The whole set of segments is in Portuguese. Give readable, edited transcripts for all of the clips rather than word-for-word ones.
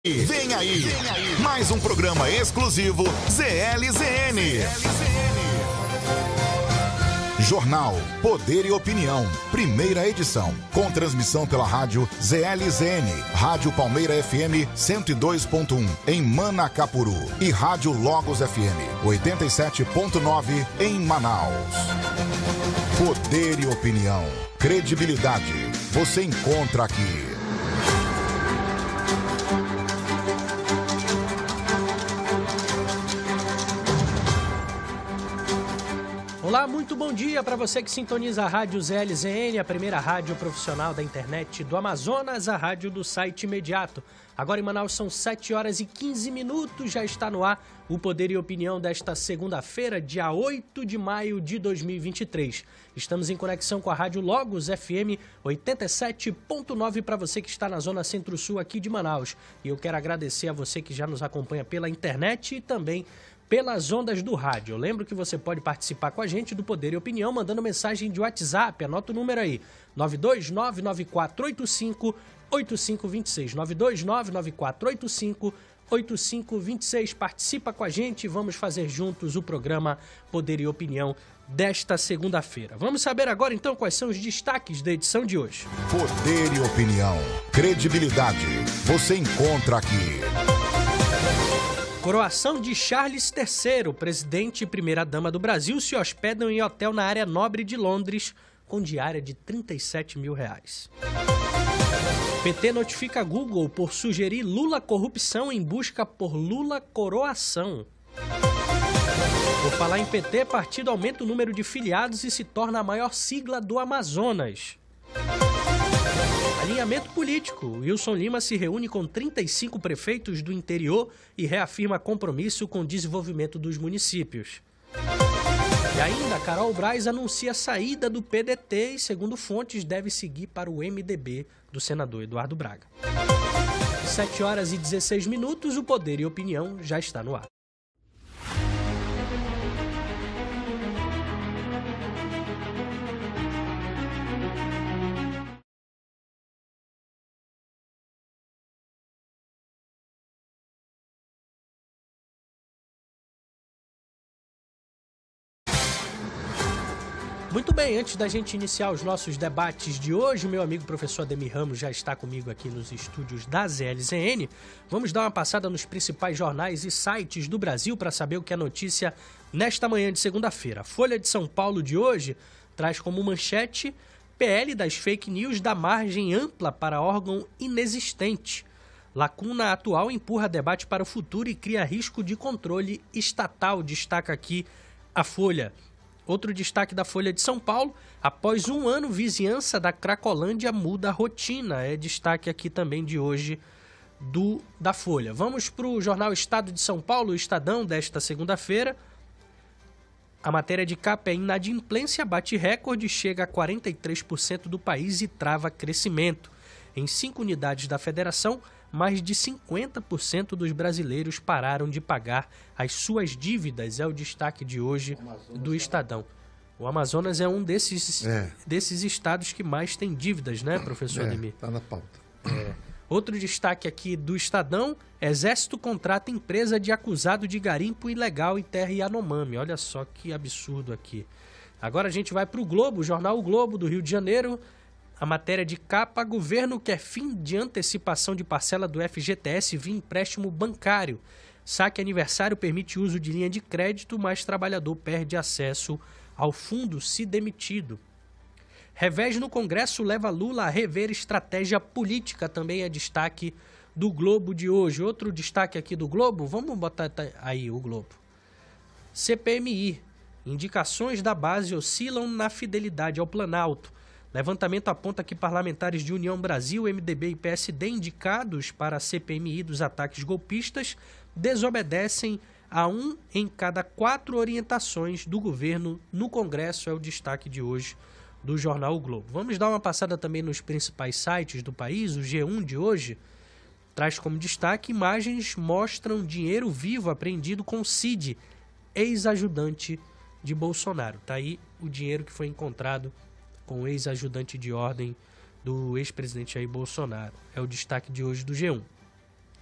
Vem aí, mais um programa exclusivo ZLZN. Jornal Poder e Opinião, primeira edição, com transmissão pela rádio ZLZN, Rádio Palmeira FM 102.1 em Manacapuru e Rádio Logos FM 87.9 em Manaus. Poder e Opinião, credibilidade, você encontra aqui. Olá, muito bom dia para você que sintoniza a Rádio ZLZN, a primeira rádio profissional da internet do Amazonas, a rádio do site imediato. Agora em Manaus são 7 horas e 15 minutos, já está no ar o Poder e Opinião desta segunda-feira, dia 8 de maio de 2023. Estamos em conexão com a Rádio Logos FM 87.9 para você que está na zona centro-sul aqui de Manaus. E eu quero agradecer a você que já nos acompanha pela internet e também pelas ondas do rádio. Eu lembro que você pode participar com a gente do Poder e Opinião mandando mensagem de WhatsApp. Anota o número aí, 92994858526. 92994858526. Participa com a gente e vamos fazer juntos o programa Poder e Opinião desta segunda-feira. Vamos saber agora então quais são os destaques da edição de hoje. Poder e Opinião, credibilidade, você encontra aqui. Coroação de Charles III, presidente e primeira-dama do Brasil, se hospedam em hotel na área nobre de Londres, com diária de R$37 mil. PT notifica Google por sugerir Lula corrupção em busca por Lula coroação. Por falar em PT, partido aumenta o número de filiados e se torna a maior sigla do Amazonas. Alinhamento político. Wilson Lima se reúne com 35 prefeitos do interior e reafirma compromisso com o desenvolvimento dos municípios. E ainda, Carol Braz anuncia a saída do PDT e, segundo fontes, deve seguir para o MDB do senador Eduardo Braga. 7 horas e 16 minutos, o Poder e Opinião já está no ar. Muito bem, antes da gente iniciar os nossos debates de hoje, meu amigo professor Ademir Ramos já está comigo aqui nos estúdios da ZLZN. Vamos dar uma passada nos principais jornais e sites do Brasil para saber o que é notícia nesta manhã de segunda-feira. A Folha de São Paulo de hoje traz como manchete: PL das fake news dá margem ampla para órgão inexistente. Lacuna atual empurra debate para o futuro e cria risco de controle estatal, destaca aqui a Folha. Outro destaque da Folha de São Paulo: após um ano, vizinhança da Cracolândia muda a rotina. É destaque aqui também de hoje da Folha. Vamos para o jornal Estado de São Paulo, o Estadão, desta segunda-feira. A matéria de capa é: inadimplência bate recorde, chega a 43% do país e trava crescimento. Em 5 unidades da federação, mais de 50% dos brasileiros pararam de pagar as suas dívidas. É o destaque de hoje do Estadão. O Amazonas é um desses estados que mais tem dívidas, né, professor Ademir? Está na pauta. Outro destaque aqui do Estadão: Exército contrata empresa de acusado de garimpo ilegal em terra Yanomami. Olha só que absurdo aqui. Agora a gente vai para o Globo, o jornal O Globo do Rio de Janeiro. A matéria de capa: governo quer fim de antecipação de parcela do FGTS via empréstimo bancário. Saque aniversário permite uso de linha de crédito, mas trabalhador perde acesso ao fundo se demitido. Revés no Congresso leva Lula a rever estratégia política, também é destaque do Globo de hoje. Outro destaque aqui do Globo, vamos botar aí o Globo. CPMI: indicações da base oscilam na fidelidade ao Planalto. Levantamento aponta que parlamentares de União Brasil, MDB e PSD indicados para a CPMI dos ataques golpistas desobedecem a 1 em cada 4 orientações do governo no Congresso. É o destaque de hoje do jornal O Globo. Vamos dar uma passada também nos principais sites do país. O G1 de hoje traz como destaque: imagens mostram dinheiro vivo apreendido com Cid, ex-ajudante de Bolsonaro. Está aí o dinheiro que foi encontrado com o ex-ajudante de ordem do ex-presidente Jair Bolsonaro. É o destaque de hoje do G1.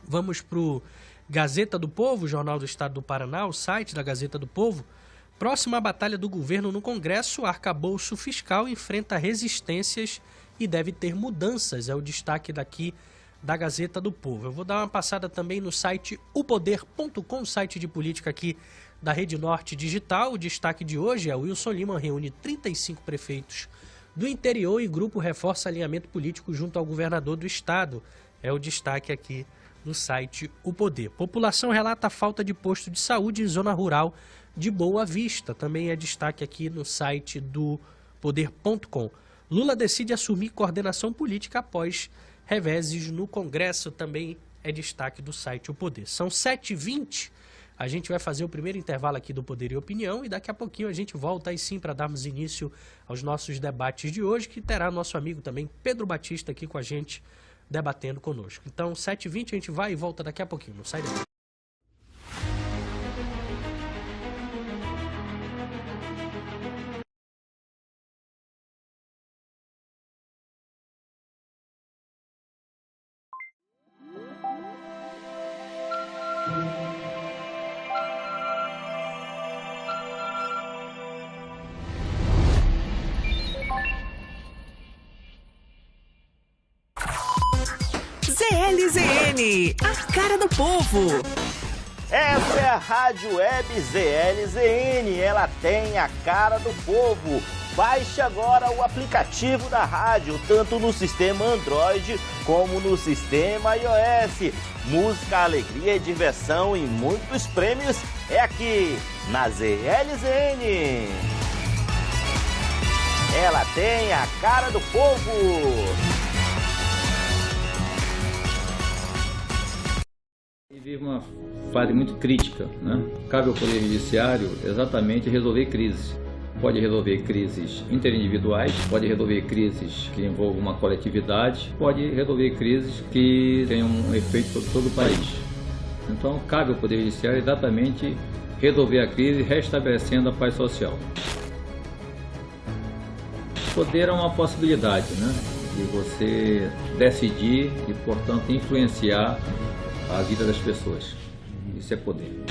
Vamos para o Gazeta do Povo, Jornal do Estado do Paraná, o site da Gazeta do Povo. Próxima batalha do governo no Congresso, arcabouço fiscal enfrenta resistências e deve ter mudanças. É o destaque daqui da Gazeta do Povo. Eu vou dar uma passada também no site upoder.com, site de política aqui da Rede Norte Digital. O destaque de hoje é: Wilson Lima reúne 35 prefeitos do interior e grupo reforça alinhamento político junto ao governador do estado. É o destaque aqui no site O Poder. População relata a falta de posto de saúde em zona rural de Boa Vista. Também é destaque aqui no site do poder.com. Lula decide assumir coordenação política após reveses no Congresso. Também é destaque do site O Poder. São 7h20. A gente vai fazer o primeiro intervalo aqui do Poder e Opinião e daqui a pouquinho a gente volta aí sim para darmos início aos nossos debates de hoje, que terá nosso amigo também Pedro Batista aqui com a gente debatendo conosco. Então, 7h20, a gente vai e volta daqui a pouquinho. Não sai daí. ZLZN, a cara do povo. Essa é a Rádio Web ZLZN, ela tem a cara do povo. Baixe agora o aplicativo da rádio, tanto no sistema Android como no sistema iOS. Música, alegria, diversão e muitos prêmios é aqui na ZLZN. Ela tem a cara do povo. Vive uma fase muito crítica, né? Cabe ao Poder Judiciário exatamente resolver crises. Pode resolver crises interindividuais, pode resolver crises que envolvam uma coletividade, pode resolver crises que tenham um efeito sobre todo o país. Então, cabe ao Poder Judiciário exatamente resolver a crise, restabelecendo a paz social. Poder é uma possibilidade, né? De você decidir e, portanto, influenciar a vida das pessoas. Isso é poder.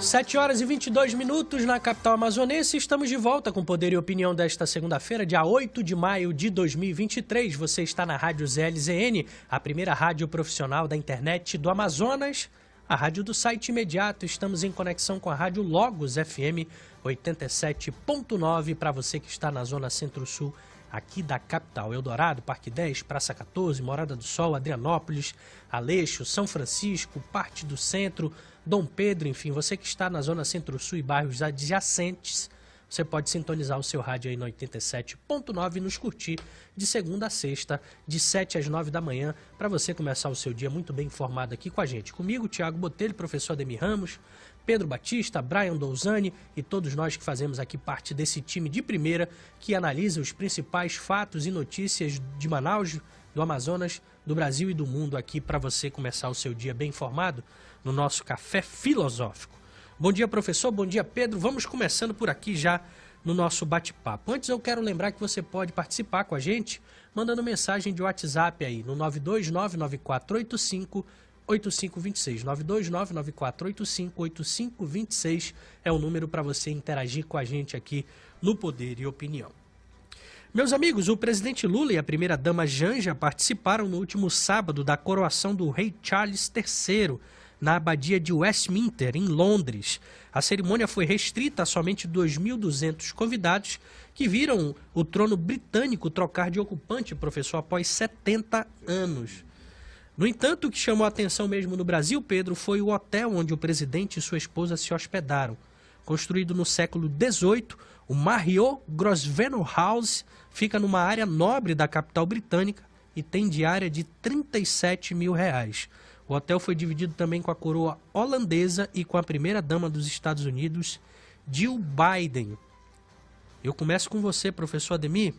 Sete horas e 22 minutos na capital amazonense. Estamos de volta com Poder e Opinião desta segunda-feira, dia 8 de maio de 2023. Você está na Rádio ZLZN, a primeira rádio profissional da internet do Amazonas, a rádio do site imediato. Estamos em conexão com a Rádio Logos FM 87.9 para você que está na zona centro-sul aqui da capital. Eldorado, Parque 10, Praça 14, Morada do Sol, Adrianópolis, Aleixo, São Francisco, parte do centro, Dom Pedro, enfim, você que está na zona centro-sul e bairros adjacentes, você pode sintonizar o seu rádio aí no 87.9 e nos curtir de segunda a sexta, de 7 às 9 da manhã, para você começar o seu dia muito bem informado aqui com a gente. Comigo, Tiago Botelho, professor Ademir Ramos, Pedro Batista, Brian Douzani e todos nós que fazemos aqui parte desse time de primeira que analisa os principais fatos e notícias de Manaus, do Amazonas, do Brasil e do mundo aqui para você começar o seu dia bem informado no nosso Café Filosófico. Bom dia, professor. Bom dia, Pedro. Vamos começando por aqui já no nosso bate-papo. Antes eu quero lembrar que você pode participar com a gente mandando mensagem de WhatsApp aí no 92994858526. 92994858526 é o número para você interagir com a gente aqui no Poder e Opinião. Meus amigos, o presidente Lula e a primeira-dama Janja participaram no último sábado da coroação do rei Charles III na abadia de Westminster, em Londres. A cerimônia foi restrita a somente 2.200 convidados que viram o trono britânico trocar de ocupante, professor, após 70 anos. No entanto, o que chamou a atenção mesmo no Brasil, Pedro, foi o hotel onde o presidente e sua esposa se hospedaram. Construído no século XVIII, o Marriott Grosvenor House fica numa área nobre da capital britânica e tem diária de R$ 37 mil. O hotel foi dividido também com a coroa holandesa e com a primeira-dama dos Estados Unidos, Jill Biden. Eu começo com você, professor Ademir.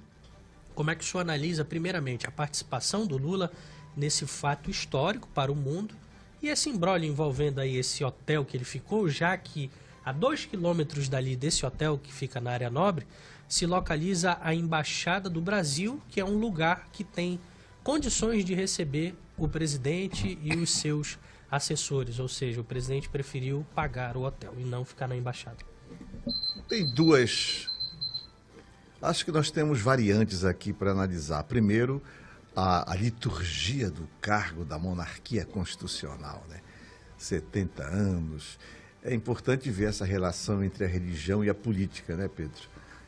Como é que o senhor analisa, primeiramente, a participação do Lula nesse fato histórico para o mundo e esse imbróglio envolvendo aí esse hotel que ele ficou, já que a 2 quilômetros dali desse hotel, que fica na área nobre, se localiza a Embaixada do Brasil, que é um lugar que tem condições de receber o presidente e os seus assessores, ou seja, o presidente preferiu pagar o hotel e não ficar na embaixada. Tem duas... Acho que nós temos variantes aqui para analisar. Primeiro, a liturgia do cargo da monarquia constitucional, né? 70 anos. É importante ver essa relação entre a religião e a política, né, Pedro?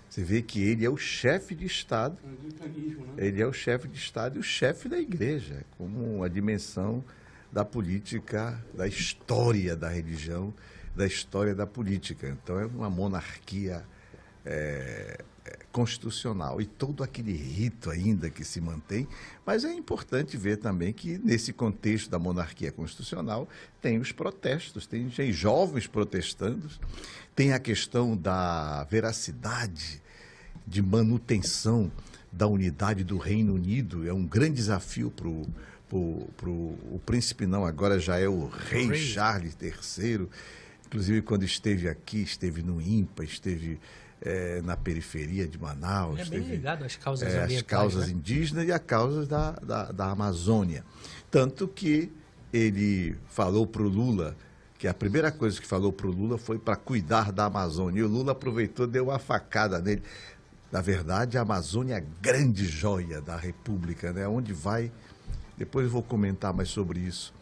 Você vê que ele é o chefe de Estado, ele é o chefe de Estado e o chefe da igreja, como uma dimensão da política, da história da religião, da história da política. Então é uma monarquia constitucional e todo aquele rito ainda que se mantém, mas é importante ver também que nesse contexto da monarquia constitucional tem os protestos, tem jovens protestando, tem a questão da veracidade de manutenção da unidade do Reino Unido, é um grande desafio para o príncipe, não, agora já é o rei Charles III, inclusive quando esteve aqui, esteve no INPA, esteve na periferia de Manaus. Ele é bem ligado às causas ambientais, as causas né? indígenas e a causas da Amazônia. Tanto que ele falou para o Lula, que a primeira coisa que falou para o Lula foi para cuidar da Amazônia. E o Lula aproveitou, deu uma facada nele. Na verdade, a Amazônia é a grande joia da República, né? Onde vai... Depois eu vou comentar mais sobre isso.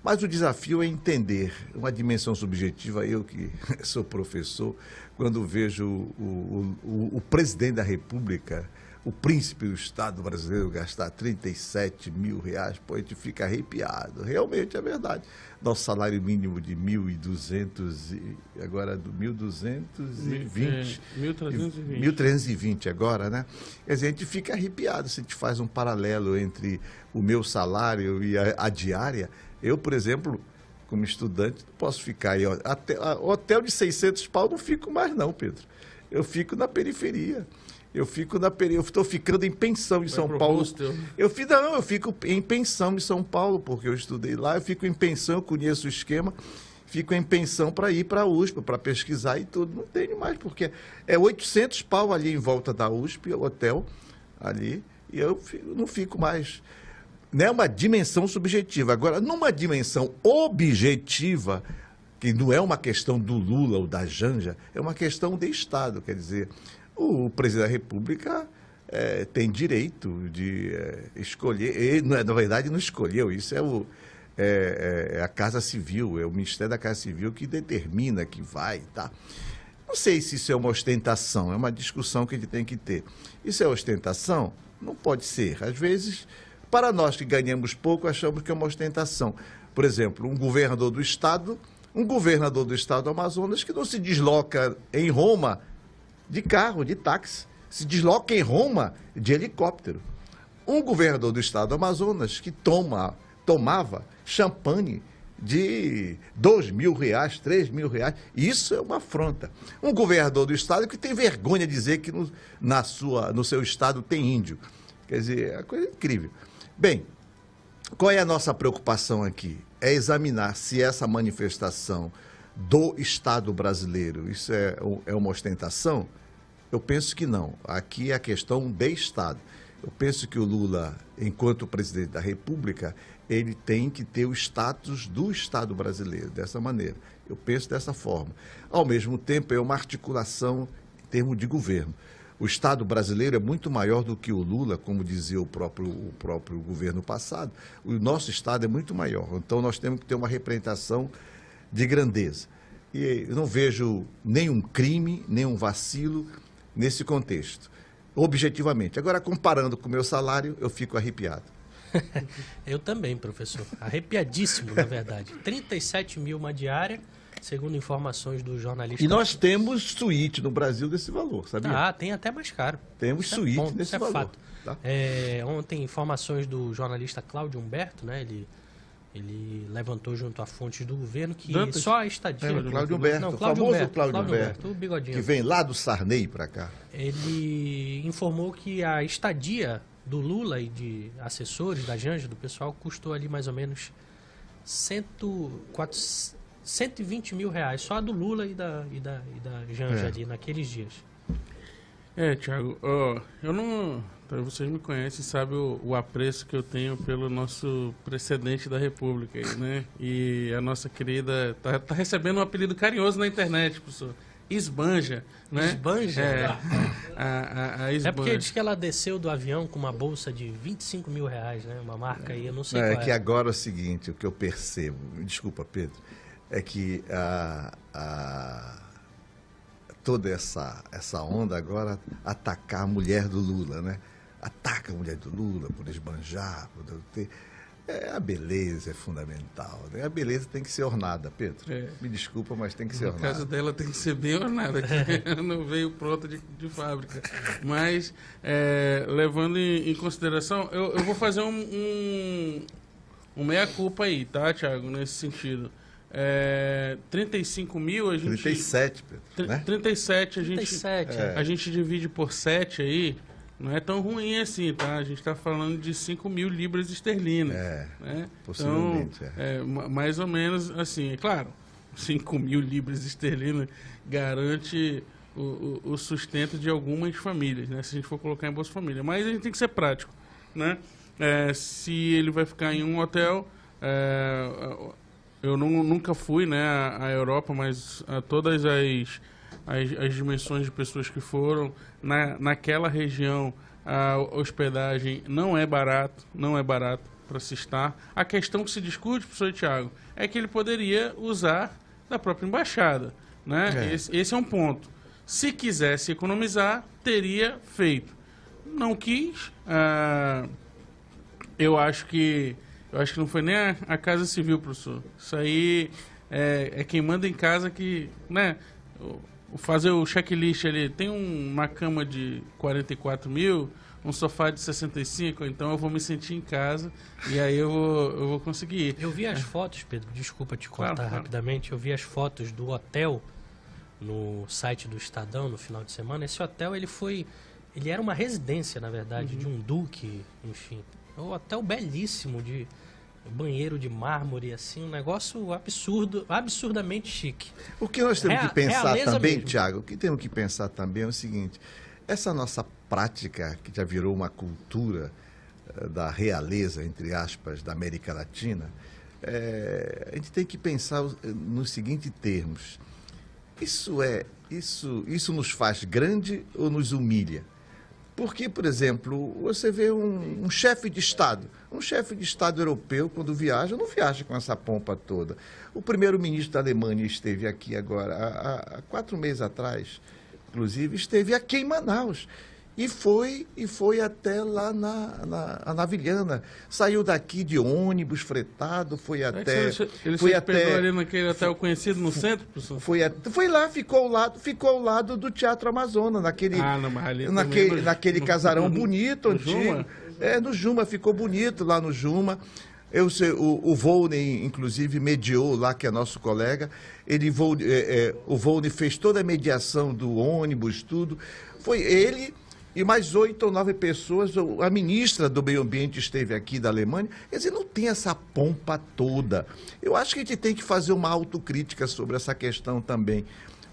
Mas o desafio é entender uma dimensão subjetiva. Eu que sou professor, quando vejo o presidente da República, o príncipe do Estado brasileiro, gastar 37 mil reais, pô, a gente fica arrepiado. Realmente é verdade. Nosso salário mínimo de 1.200, agora do 1.220. 1.320 agora, né? Quer dizer, a gente fica arrepiado se a gente faz um paralelo entre o meu salário e a diária. Eu, por exemplo, como estudante, não posso ficar aí. Hotel de 600 pau não fico mais não, Pedro. Eu fico na periferia. Eu estou ficando em pensão em São Paulo. Eu fico em pensão em São Paulo, porque eu estudei lá, eu fico em pensão, eu conheço o esquema, fico em pensão para ir para a USP, para pesquisar e tudo. Não tenho mais, porque é 800 pau ali em volta da USP, hotel ali, e eu não fico mais. Não é uma dimensão subjetiva. Agora, numa dimensão objetiva, que não é uma questão do Lula ou da Janja, é uma questão de Estado, quer dizer... O presidente da República tem direito de escolher, ele, na verdade não escolheu, isso é a Casa Civil, é o Ministério da Casa Civil que determina que vai, tá? Não sei se isso é uma ostentação, é uma discussão que a gente tem que ter. Isso é ostentação? Não pode ser. Às vezes, para nós que ganhamos pouco, achamos que é uma ostentação. Por exemplo, um governador do Estado do Amazonas que não se desloca em Roma de carro, de táxi, se desloca em Roma de helicóptero. Um governador do Estado do Amazonas que tomava champanhe de 2 mil reais, 3 mil reais, isso é uma afronta. Um governador do Estado que tem vergonha de dizer que no seu Estado tem índio. Quer dizer, é uma coisa incrível. Bem, qual é a nossa preocupação aqui? É examinar se essa manifestação do Estado brasileiro, isso é uma ostentação? Eu penso que não. Aqui é a questão de Estado. Eu penso que o Lula, enquanto presidente da República, ele tem que ter o status do Estado brasileiro, dessa maneira. Eu penso dessa forma. Ao mesmo tempo, é uma articulação em termos de governo. O Estado brasileiro é muito maior do que o Lula, como dizia o próprio governo passado. O nosso Estado é muito maior. Então, nós temos que ter uma representação de grandeza. E eu não vejo nenhum crime, nenhum vacilo nesse contexto, objetivamente. Agora, comparando com o meu salário, eu fico arrepiado. Eu também, professor. Arrepiadíssimo, na verdade. 37 mil uma diária, segundo informações do jornalista. E nós temos suíte no Brasil desse valor, sabia? Tem até mais caro. Temos suíte nesse valor. Fato. Tá? Ontem, informações do jornalista Cláudio Humberto, né? Ele Ele levantou junto a fontes do governo que Dantas? só a estadia... O Cláudio Humberto, Não, o famoso Cláudio Humberto, o bigodinho. que vem lá do Sarney para cá. Ele informou que a estadia do Lula e de assessores da Janja, do pessoal, custou ali mais ou menos 120 mil reais, só a do Lula e da Janja ali naqueles dias. Thiago, eu não... Vocês me conhecem e sabem o apreço que eu tenho pelo nosso precedente da República, né? E a nossa querida tá recebendo um apelido carinhoso na internet, professor. Esbanja, né? Esbanja? A Esbanja. É porque diz que ela desceu do avião com uma bolsa de 25 mil reais, né? Uma marca aí, eu não sei qual é. Que agora é o seguinte, o que eu percebo, desculpa, Pedro, é que toda essa onda agora atacar a mulher do Lula, né? Ataca a mulher do Lula por esbanjar, por ter... A beleza é fundamental, né? A beleza tem que ser ornada, Pedro. Me desculpa, mas tem que ser ornada. No caso dela tem que ser bem ornada, que não veio pronta de fábrica. Mas, levando em consideração, eu vou fazer um meia-culpa aí, tá, Thiago, nesse sentido. 35 mil a gente... 37, Pedro, né? 37, 37, a gente divide por 7 aí, não é tão ruim assim, tá? A gente está falando de 5 mil libras esterlinas. Né? Possivelmente. Então, mais ou menos assim, é claro, 5 mil libras esterlinas garante o sustento de algumas famílias, né? Se a gente for colocar em Bolsa Família. Mas a gente tem que ser prático, né? Se ele vai ficar em um hotel... Eu nunca fui, né, à Europa, mas a todas as dimensões de pessoas que foram, naquela região a hospedagem não é barato para se estar. A questão que se discute, professor Thiago, é que ele poderia usar da própria embaixada, né? Esse é um ponto. Se quisesse economizar, teria feito. Não quis. Eu acho que não foi nem a Casa Civil, professor. Isso aí é quem manda em casa que, né, fazer o checklist ali. Tem uma cama de 44 mil, um sofá de 65, então eu vou me sentir em casa e aí eu vou conseguir ir. Eu vi as fotos, Pedro, desculpa te cortar rapidamente, eu vi as fotos do hotel no site do Estadão no final de semana. Esse hotel, ele era uma residência, na verdade, de um duque, enfim. Um hotel belíssimo, de banheiro de mármore, assim, um negócio absurdamente chique. O que nós temos que pensar também, mesmo. Thiago, o que temos que pensar também é o seguinte, essa nossa prática, que já virou uma cultura da realeza, entre aspas, da América Latina, a gente tem que pensar nos seguintes termos. Isso nos faz grande ou nos humilha? Porque, por exemplo, você vê um chefe de Estado europeu, quando viaja, não viaja com essa pompa toda. O primeiro-ministro da Alemanha esteve aqui agora, há 4 meses atrás, inclusive, esteve aqui em Manaus. E foi até lá na Navilhana. Saiu daqui de ônibus fretado, foi até... Ele se hospedou ali naquele hotel conhecido no centro, professor? Foi lá, ficou ao lado do Teatro Amazonas, naquele casarão bonito, antigo. No Juma, ficou bonito lá no Juma. O Volney, inclusive, mediou lá, que é nosso colega. O Volney fez toda a mediação do ônibus, tudo. Foi ele... E mais 8 ou 9 pessoas, a ministra do Meio Ambiente esteve aqui da Alemanha. Quer dizer, não tem essa pompa toda. Eu acho que a gente tem que fazer uma autocrítica sobre essa questão também.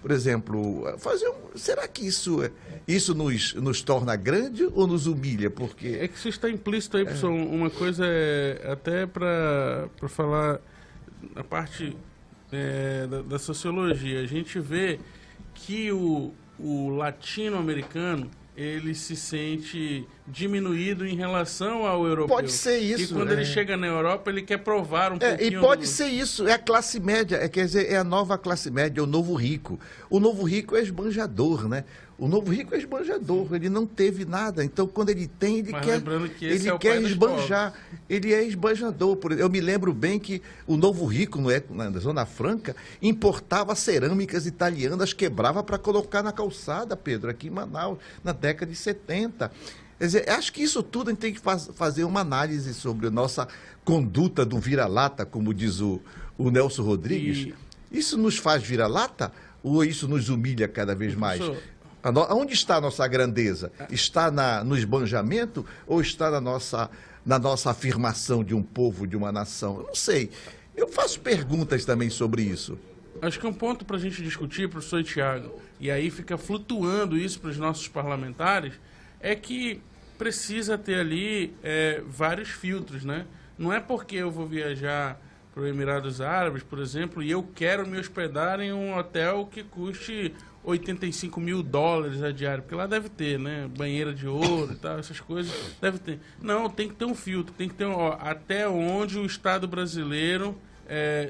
Por exemplo, será que isso nos torna grande ou nos humilha? Porque... É que isso está implícito aí, professor. Uma coisa até para falar a parte da sociologia. A gente vê que o latino-americano, ele se sente diminuído em relação ao europeu. Pode ser isso. E quando ele chega na Europa, ele quer provar um pouquinho... E pode ser isso. É a classe média, quer dizer, é a nova classe média, é o novo rico. O novo rico é esbanjador, né? O novo rico é esbanjador, ele não teve nada. Então, quando ele tem, ele quer esbanjar. Ele é esbanjador. Eu me lembro bem que o novo rico, na Zona Franca, importava cerâmicas italianas, quebrava para colocar na calçada, Pedro, aqui em Manaus, na década de 70. Quer dizer, acho que isso tudo a gente tem que fazer uma análise sobre a nossa conduta do vira-lata, como diz o Nelson Rodrigues. Isso nos faz vira-lata ou isso nos humilha cada vez mais? Onde está a nossa grandeza? Está no esbanjamento ou está na nossa afirmação de um povo, de uma nação? Eu não sei. Eu faço perguntas também sobre isso. Acho que é um ponto para a gente discutir, professor Tiago, e aí fica flutuando isso para os nossos parlamentares, é que precisa ter ali vários filtros, né? Não é porque eu vou viajar para os Emirados Árabes, por exemplo, e eu quero me hospedar em um hotel que custe $85 mil a diária, porque lá deve ter, né? Banheira de ouro e tal, essas coisas, deve ter. Não, tem que ter um filtro, tem que ter até onde o Estado brasileiro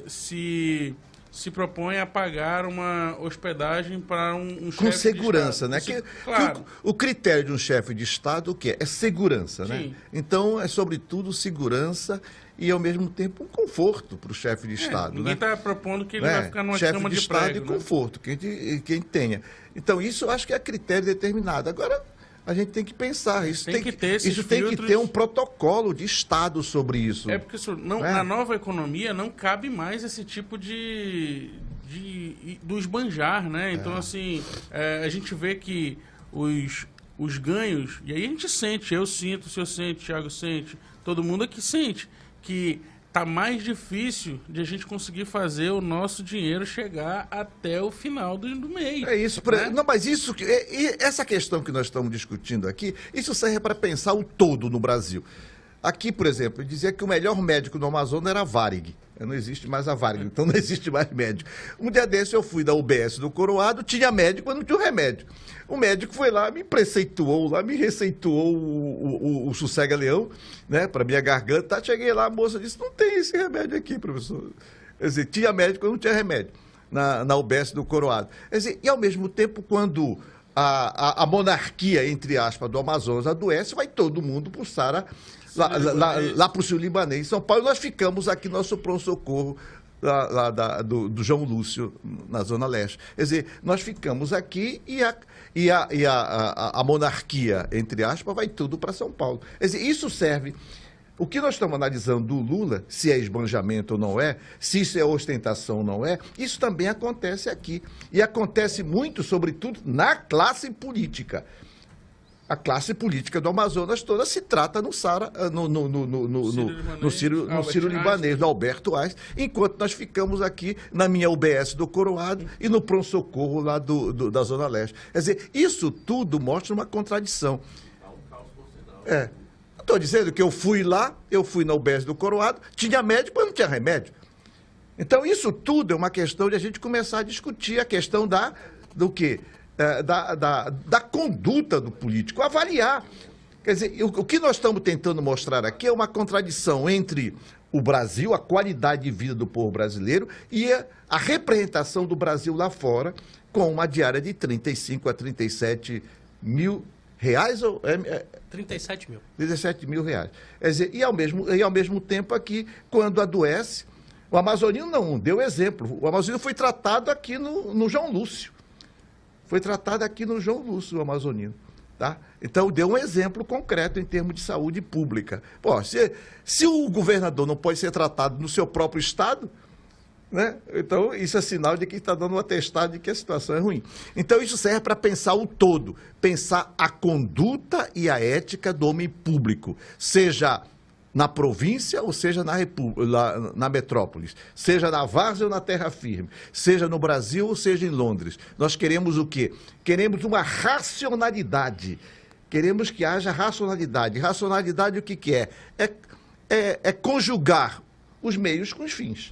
se propõe a pagar uma hospedagem para um chefe com segurança, de Estado. né? Claro. O critério de um chefe de Estado, o que é? É segurança, né? Sim. Então, é sobretudo segurança e, ao mesmo tempo, um conforto para o chefe de Estado. Ninguém está propondo que ele vai ficar numa chefe cama de de Estado prego, e conforto, quem tenha. Então, isso eu acho que é critério determinado. Agora, a gente tem que pensar. Isso tem que ter um protocolo de Estado sobre isso. É porque na nova economia não cabe mais esse tipo do esbanjar, né? Então, assim, a gente vê que os ganhos, e aí a gente sente, eu sinto, o senhor sente, o Thiago sente, todo mundo aqui sente, que tá mais difícil de a gente conseguir fazer o nosso dinheiro chegar até o final do mês. É isso. Né? Não, mas essa questão que nós estamos discutindo aqui, isso serve para pensar o todo no Brasil. Aqui, por exemplo, eu dizia que o melhor médico no Amazonas era a Varig. Não existe mais a Varig, então não existe mais médico. Um dia desse eu fui da UBS do Coroado, tinha médico, mas não tinha o remédio. O médico foi lá, me receitou o Sossega-Leão, né, para minha garganta. Cheguei lá, a moça disse, não tem esse remédio aqui, professor. Quer dizer, tinha médico, mas não tinha remédio na UBS do Coroado. Quer dizer, e ao mesmo tempo, quando a monarquia, entre aspas, do Amazonas adoece, vai todo mundo para o Saara, lá para o Sul Libanês, em São Paulo. Nós ficamos aqui no nosso pronto-socorro do João Lúcio, na Zona Leste. Quer dizer, nós ficamos aqui e a monarquia, entre aspas, vai tudo para São Paulo. Quer dizer, isso serve... O que nós estamos analisando do Lula, se é esbanjamento ou não é, se isso é ostentação ou não é, isso também acontece aqui. E acontece muito, sobretudo, na classe política. A classe política do Amazonas toda se trata no Saara, no Ciro Libanês, do Alberto Aires, enquanto nós ficamos aqui na minha UBS do Coroado e no pronto-socorro lá da Zona Leste. Quer dizer, isso tudo mostra uma contradição. Estou dizendo que eu fui na UBS do Coroado, tinha médico, mas não tinha remédio. Então, isso tudo é uma questão de a gente começar a discutir a questão do quê? Da conduta do político, avaliar. Quer dizer, o que nós estamos tentando mostrar aqui é uma contradição entre o Brasil, a qualidade de vida do povo brasileiro e a representação do Brasil lá fora com uma diária de 35 a 37 mil reais, 37 mil. 37 mil reais. Quer dizer, e ao mesmo tempo aqui, quando adoece, o amazonino não deu exemplo. O amazonino foi tratado aqui no João Lúcio. Foi tratado aqui no João Lúcio, o amazonino. Tá? Então, deu um exemplo concreto em termos de saúde pública. Pô, se o governador não pode ser tratado no seu próprio estado, né? Então, isso é sinal de que está dando um atestado de que a situação é ruim. Então, isso serve para pensar o todo, pensar a conduta e a ética do homem público, seja na província ou seja na metrópolis, seja na várzea ou na terra firme, seja no Brasil ou seja em Londres. Nós queremos o quê? Queremos uma racionalidade. Queremos que haja racionalidade. Racionalidade o que é? É conjugar os meios com os fins.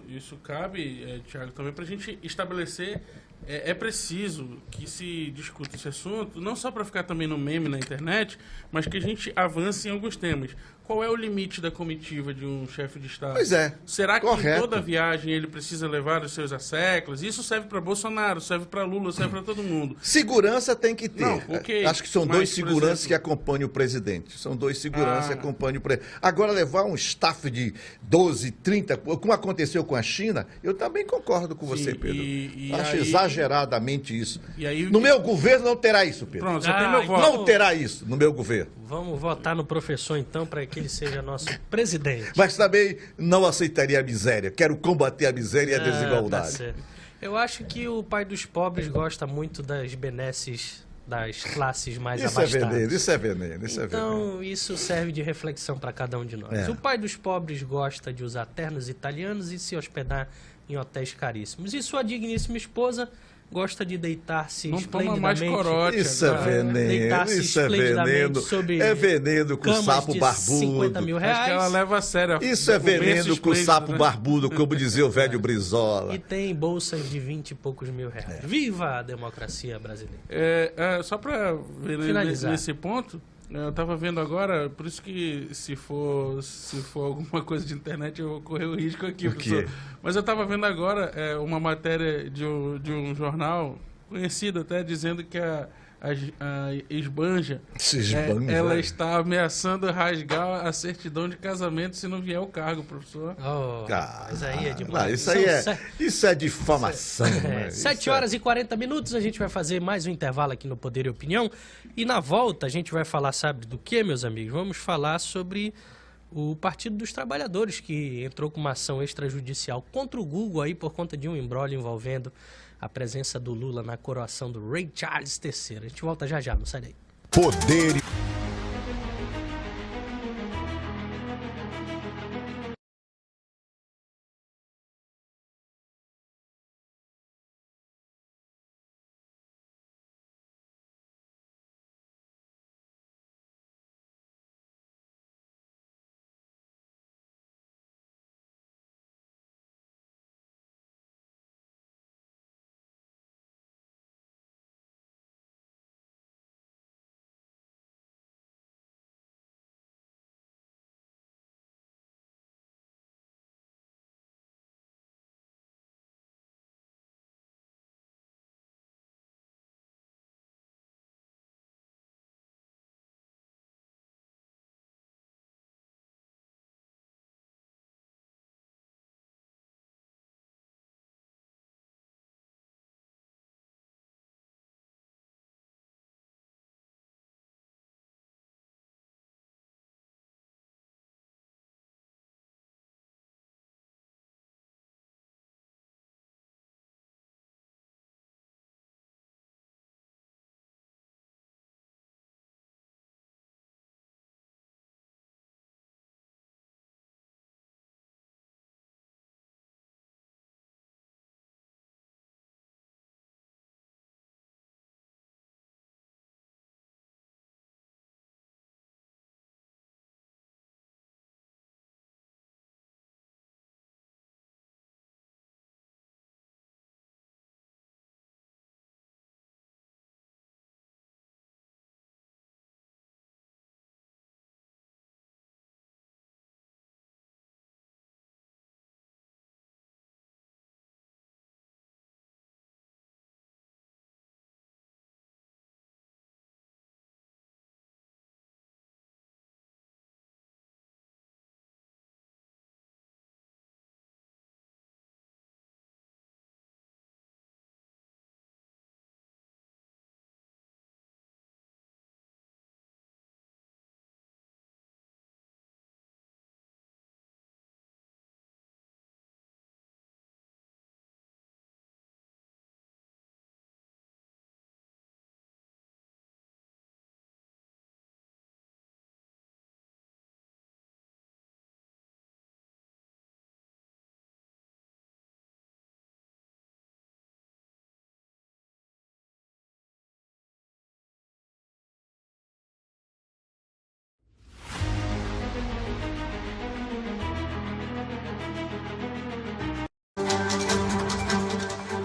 Isso cabe, Thiago, também para a gente estabelecer. É preciso que se discuta esse assunto, não só para ficar também no meme na internet, mas que a gente avance em alguns temas. qual é o limite da comitiva de um chefe de Estado? Pois é, Será que correto. em toda viagem ele precisa levar os seus asseclas? Isso serve para Bolsonaro, serve para Lula, serve para todo mundo. Segurança tem que ter. Não, ok, Acho que são mas, dois por seguranças exemplo- que acompanham o presidente. São dois seguranças que Ah. acompanham o presidente. Agora, levar um staff de 12, 30, como aconteceu com a China, eu também concordo com você, Sim, Pedro. e Acho aí- exageradamente isso. E aí, No meu governo não terá isso, Pedro. Pronto, só tem meu então- voto. Não terá isso no meu governo. Vamos votar no professor, então, para que ele seja nosso presidente. Mas também não aceitaria a miséria. Quero combater a miséria e a Tá desigualdade. certo. Eu acho que o pai dos pobres gosta muito das benesses das classes mais Isso é abastadas. veneno, isso é veneno, isso é veneno. Então, isso serve de reflexão para cada um de nós. É. O pai dos pobres gosta de usar ternos italianos e se hospedar em hotéis caríssimos. E sua digníssima esposa gosta de deitar-se Não toma mais esplendidamente. corote. Isso é agora. veneno, Deitar-se isso é esplendidamente veneno. sobre É veneno com camas sapo de barbudo. 50 mil reais. Acho que ela leva a sério. Isso é o berço veneno com esplêndido, sapo né? barbudo, como dizia o velho Brizola. E tem bolsas de 20 e poucos mil reais. Viva a democracia brasileira! Só para Finalizar. nesse ponto, eu estava vendo agora, por isso que se for alguma coisa de internet eu vou correr o risco aqui, O quê? professor. Mas eu estava vendo agora uma matéria de um jornal conhecido até dizendo que a Esbanja, ela está ameaçando rasgar a certidão de casamento se não vier o cargo, professor. Oh, mas aí é Não, demais. isso é difamação. né? 7 Isso é- horas e 40 minutos, a gente vai fazer mais um intervalo aqui no Poder e Opinião. E na volta a gente vai falar, sabe do que, meus amigos? Vamos falar sobre o Partido dos Trabalhadores, que entrou com uma ação extrajudicial contra o Google aí por conta de um imbróglio envolvendo a presença do Lula na coroação do Rei Charles III. A gente volta já já, não sai daí. Poder e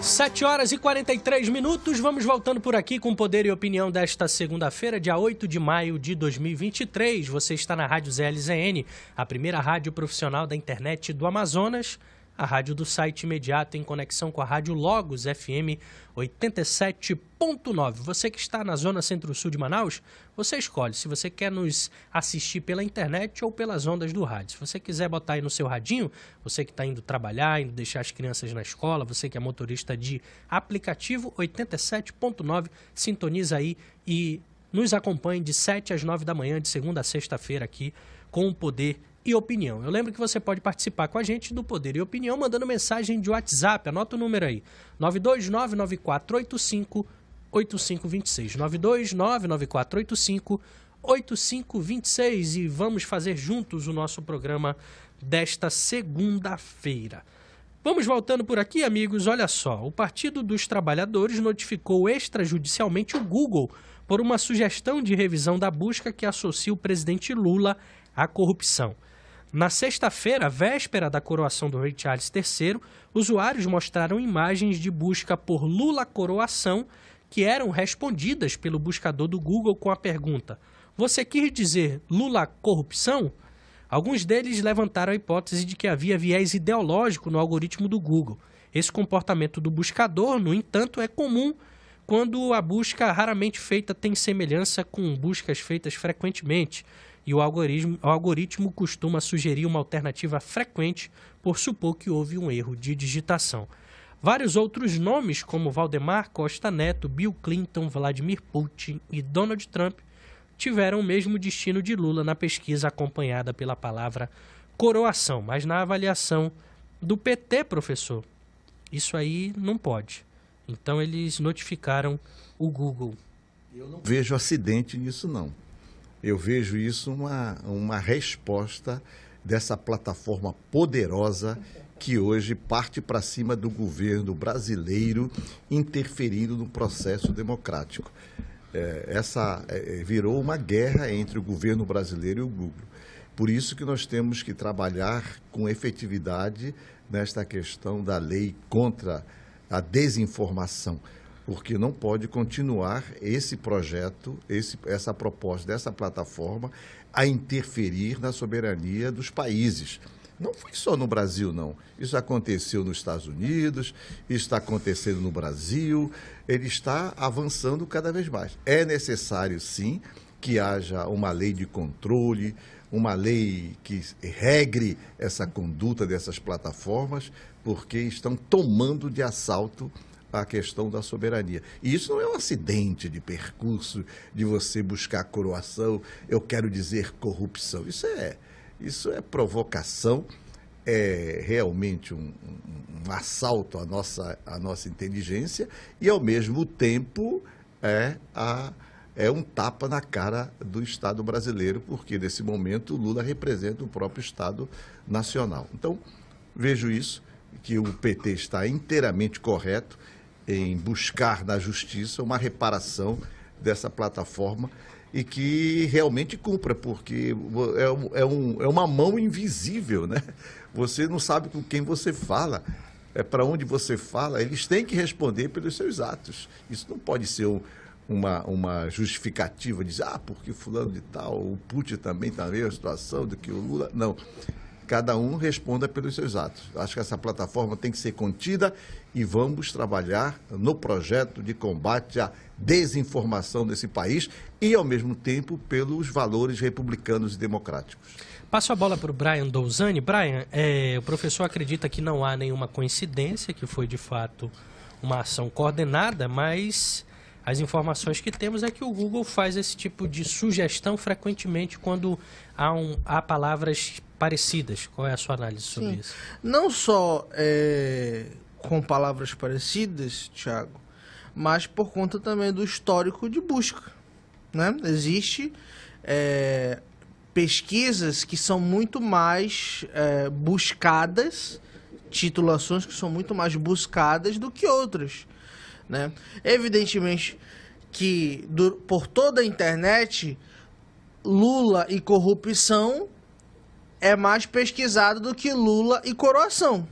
7h43, vamos voltando por aqui com o Poder e Opinião desta segunda-feira, dia 8 de maio de 2023. Você está na Rádio ZLZN, a primeira rádio profissional da internet do Amazonas, a rádio do site imediato em conexão com a Rádio Logos FM 87.9. Você que está na zona centro-sul de Manaus, você escolhe se você quer nos assistir pela internet ou pelas ondas do rádio. Se você quiser botar aí no seu radinho, você que está indo trabalhar, indo deixar as crianças na escola, você que é motorista de aplicativo 87.9, sintoniza aí e nos acompanhe de 7 às 9 da manhã, de segunda a sexta-feira aqui com o Poder e Opinião. Eu lembro que você pode participar com a gente do Poder e Opinião mandando mensagem de WhatsApp. Anota o número aí, 92994858526. 92994858526. E vamos fazer juntos o nosso programa desta segunda-feira. Vamos voltando por aqui, amigos. Olha só, o Partido dos Trabalhadores notificou extrajudicialmente o Google por uma sugestão de revisão da busca que associa o presidente Lula à corrupção. Na sexta-feira, véspera da coroação do rei Charles III, usuários mostraram imagens de busca por Lula coroação que eram respondidas pelo buscador do Google com a pergunta: "Você quis dizer Lula corrupção?" Alguns deles levantaram a hipótese de que havia viés ideológico no algoritmo do Google. Esse comportamento do buscador, no entanto, é comum quando a busca raramente feita tem semelhança com buscas feitas frequentemente. E o algoritmo costuma sugerir uma alternativa frequente por supor que houve um erro de digitação. Vários outros nomes, como Valdemar Costa Neto, Bill Clinton, Vladimir Putin e Donald Trump, tiveram o mesmo destino de Lula na pesquisa acompanhada pela palavra coroação. Mas na avaliação do PT, professor, isso aí não pode. Então eles notificaram o Google. Eu não vejo acidente nisso, não. Eu vejo isso uma resposta dessa plataforma poderosa que hoje parte para cima do governo brasileiro, interferindo no processo democrático. Virou uma guerra entre o governo brasileiro e o Google. Por isso que nós temos que trabalhar com efetividade nesta questão da lei contra a desinformação, porque não pode continuar esse projeto, essa proposta dessa plataforma a interferir na soberania dos países. Não foi só no Brasil, não. Isso aconteceu nos Estados Unidos, isso está acontecendo no Brasil, ele está avançando cada vez mais. É necessário, sim, que haja uma lei de controle, uma lei que regre essa conduta dessas plataformas, porque estão tomando de assalto a questão da soberania. E isso não é um acidente de percurso, de você buscar coroação, eu quero dizer corrupção. Isso é provocação, é realmente um assalto à nossa inteligência e, ao mesmo tempo, é um tapa na cara do Estado brasileiro, porque, nesse momento, o Lula representa o próprio Estado nacional. Então, vejo isso, que o PT está inteiramente correto em buscar na justiça uma reparação dessa plataforma e que realmente cumpra, porque é uma mão invisível, né? Você não sabe com quem você fala, para onde você fala, eles têm que responder pelos seus atos. Isso não pode ser uma justificativa de dizer, porque fulano de tal, o Putin também está na mesma situação do que o Lula. Não. Cada um responda pelos seus atos. Acho que essa plataforma tem que ser contida e vamos trabalhar no projeto de combate à desinformação desse país e, ao mesmo tempo, pelos valores republicanos e democráticos. Passo a bola para o Brian Douzani. Brian, o professor acredita que não há nenhuma coincidência, que foi, de fato, uma ação coordenada, mas as informações que temos é que o Google faz esse tipo de sugestão frequentemente quando há palavras parecidas. Qual é a sua análise sobre isso? Não só com palavras parecidas, Thiago, mas por conta também do histórico de busca, né? Existe pesquisas que são muito mais buscadas, titulações que são muito mais buscadas do que outras, né? Evidentemente que por toda a internet, Lula e corrupção é mais pesquisado do que Lula e coroação,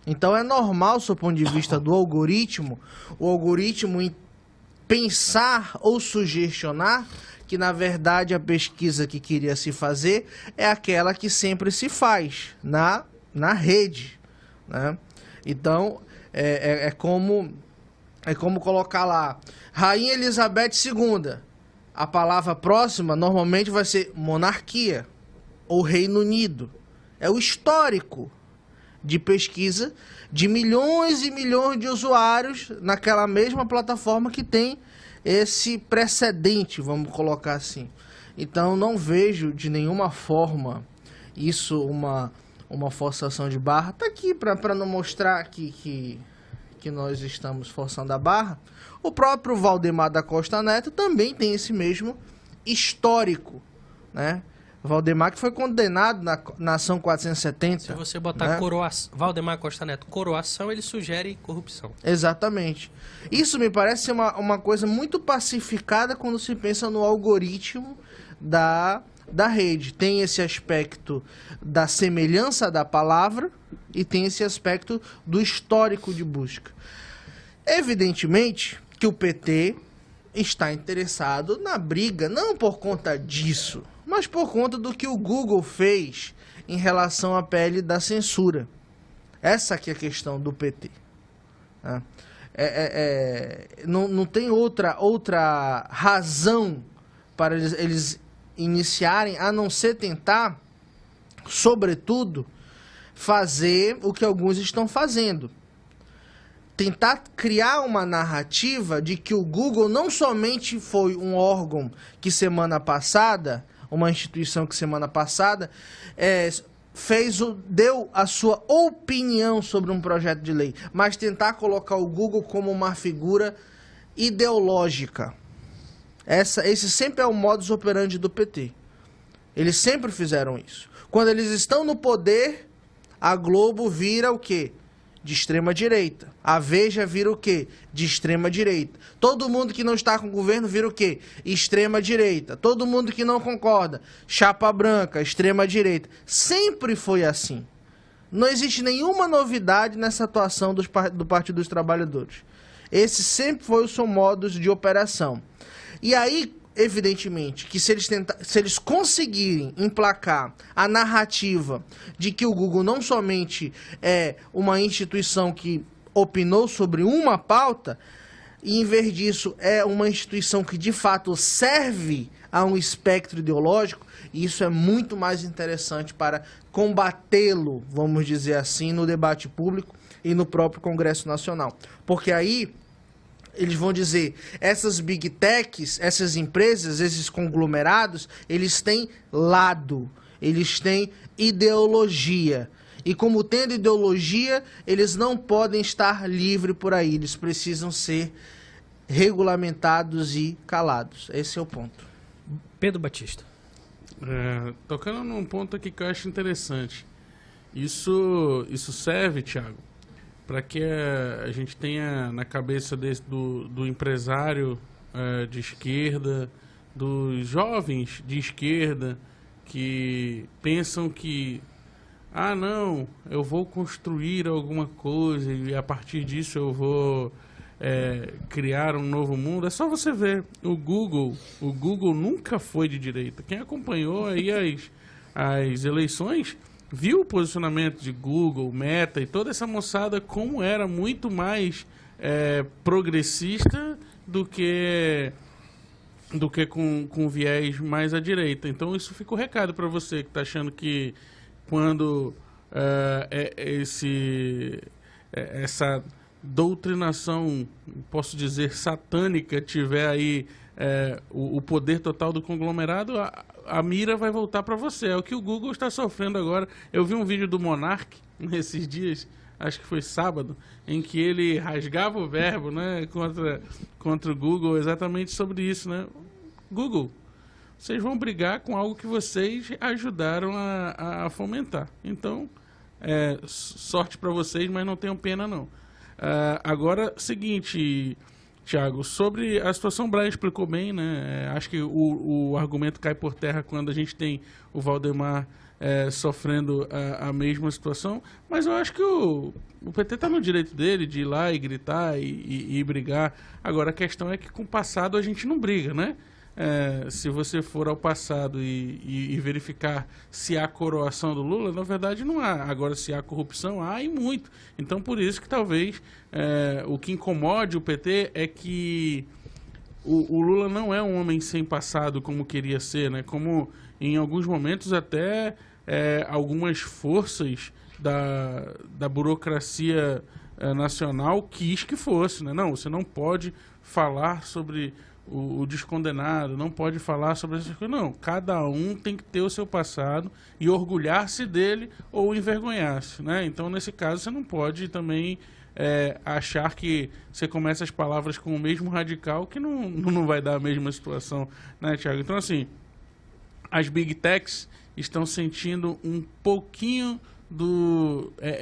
Então é normal, do ponto de vista do algoritmo, o algoritmo pensar ou sugestionar que, na verdade, a pesquisa que queria se fazer é aquela que sempre se faz na rede, né? Então, é como colocar lá, Rainha Elizabeth II. A palavra próxima normalmente vai ser monarquia ou Reino Unido. É o histórico de pesquisa de milhões e milhões de usuários naquela mesma plataforma que tem esse precedente, vamos colocar assim. Então, não vejo de nenhuma forma isso uma forçação de barra. Tá aqui para não mostrar que nós estamos forçando a barra. O próprio Valdemar da Costa Neto também tem esse mesmo histórico, né? Valdemar que foi condenado na ação 470. Se você botar, né, Valdemar Costa Neto, coroação, ele sugere corrupção. Exatamente. Isso me parece ser uma coisa muito pacificada quando se pensa no algoritmo da rede. Tem esse aspecto da semelhança da palavra e tem esse aspecto do histórico de busca. Evidentemente que o PT está interessado na briga, não por conta disso, mas por conta do que o Google fez em relação à PL da censura. Essa que é a questão do PT. Né? Não tem outra razão para eles iniciarem, a não ser tentar, sobretudo, fazer o que alguns estão fazendo. Tentar criar uma narrativa de que o Google não somente foi um órgão que semana passada, uma instituição que semana passada deu a sua opinião sobre um projeto de lei, mas tentar colocar o Google como uma figura ideológica. Esse sempre é o modus operandi do PT. Eles sempre fizeram isso. Quando eles estão no poder, a Globo vira o quê? De extrema direita. A Veja vira o quê? De extrema direita. Todo mundo que não está com o governo vira o quê? Extrema direita. Todo mundo que não concorda, chapa branca, extrema direita. Sempre foi assim. Não existe nenhuma novidade nessa atuação do Partido dos Trabalhadores. Esse sempre foi o seu modus de operação. E aí, evidentemente, que se eles conseguirem emplacar a narrativa de que o Google não somente é uma instituição que opinou sobre uma pauta, e em vez disso é uma instituição que de fato serve a um espectro ideológico, isso é muito mais interessante para combatê-lo, vamos dizer assim, no debate público e no próprio Congresso Nacional. Porque aí eles vão dizer, essas big techs, essas empresas, esses conglomerados, eles têm lado, eles têm ideologia. E como tendo ideologia, eles não podem estar livres por aí, eles precisam ser regulamentados e calados. Esse é o ponto. Pedro Batista. Tocando num ponto aqui que eu acho interessante. Isso serve, Thiago, para que a gente tenha na cabeça do empresário de esquerda, dos jovens de esquerda, que pensam que, não, eu vou construir alguma coisa e a partir disso eu vou criar um novo mundo. É só você ver, o Google nunca foi de direita. Quem acompanhou aí as eleições viu o posicionamento de Google, Meta e toda essa moçada como era muito mais progressista do que com viés mais à direita. Então isso fica o recado para você que está achando que quando essa doutrinação, posso dizer, satânica tiver aí o poder total do conglomerado, a mira vai voltar para você. É o que o Google está sofrendo agora. Eu vi um vídeo do Monark nesses dias, acho que foi sábado, em que ele rasgava o verbo, né, contra o Google, exatamente sobre isso, né? Google, vocês vão brigar com algo que vocês ajudaram a fomentar. Então, sorte para vocês, mas não tenham pena não. Agora, seguinte, Thiago, sobre a situação, o Brian explicou bem, né? Acho que o argumento cai por terra quando a gente tem o Valdemar sofrendo a mesma situação, mas eu acho que o PT está no direito dele de ir lá e gritar e brigar. Agora, a questão é que com o passado a gente não briga, né? Se você for ao passado e verificar se há coroação do Lula, na verdade não há. Agora, se há corrupção, há e muito. Então, por isso que talvez o que incomode o PT é que o Lula não é um homem sem passado como queria ser, né? Como em alguns momentos até algumas forças da burocracia nacional quis que fosse, né? Não, você não pode falar sobre o descondenado, não pode falar sobre essas coisas. Não, cada um tem que ter o seu passado e orgulhar-se dele ou envergonhar-se, né? Então, nesse caso, você não pode também achar que você começa as palavras com o mesmo radical, que não vai dar a mesma situação, né, Thiago? Então, assim, as Big Techs estão sentindo um pouquinho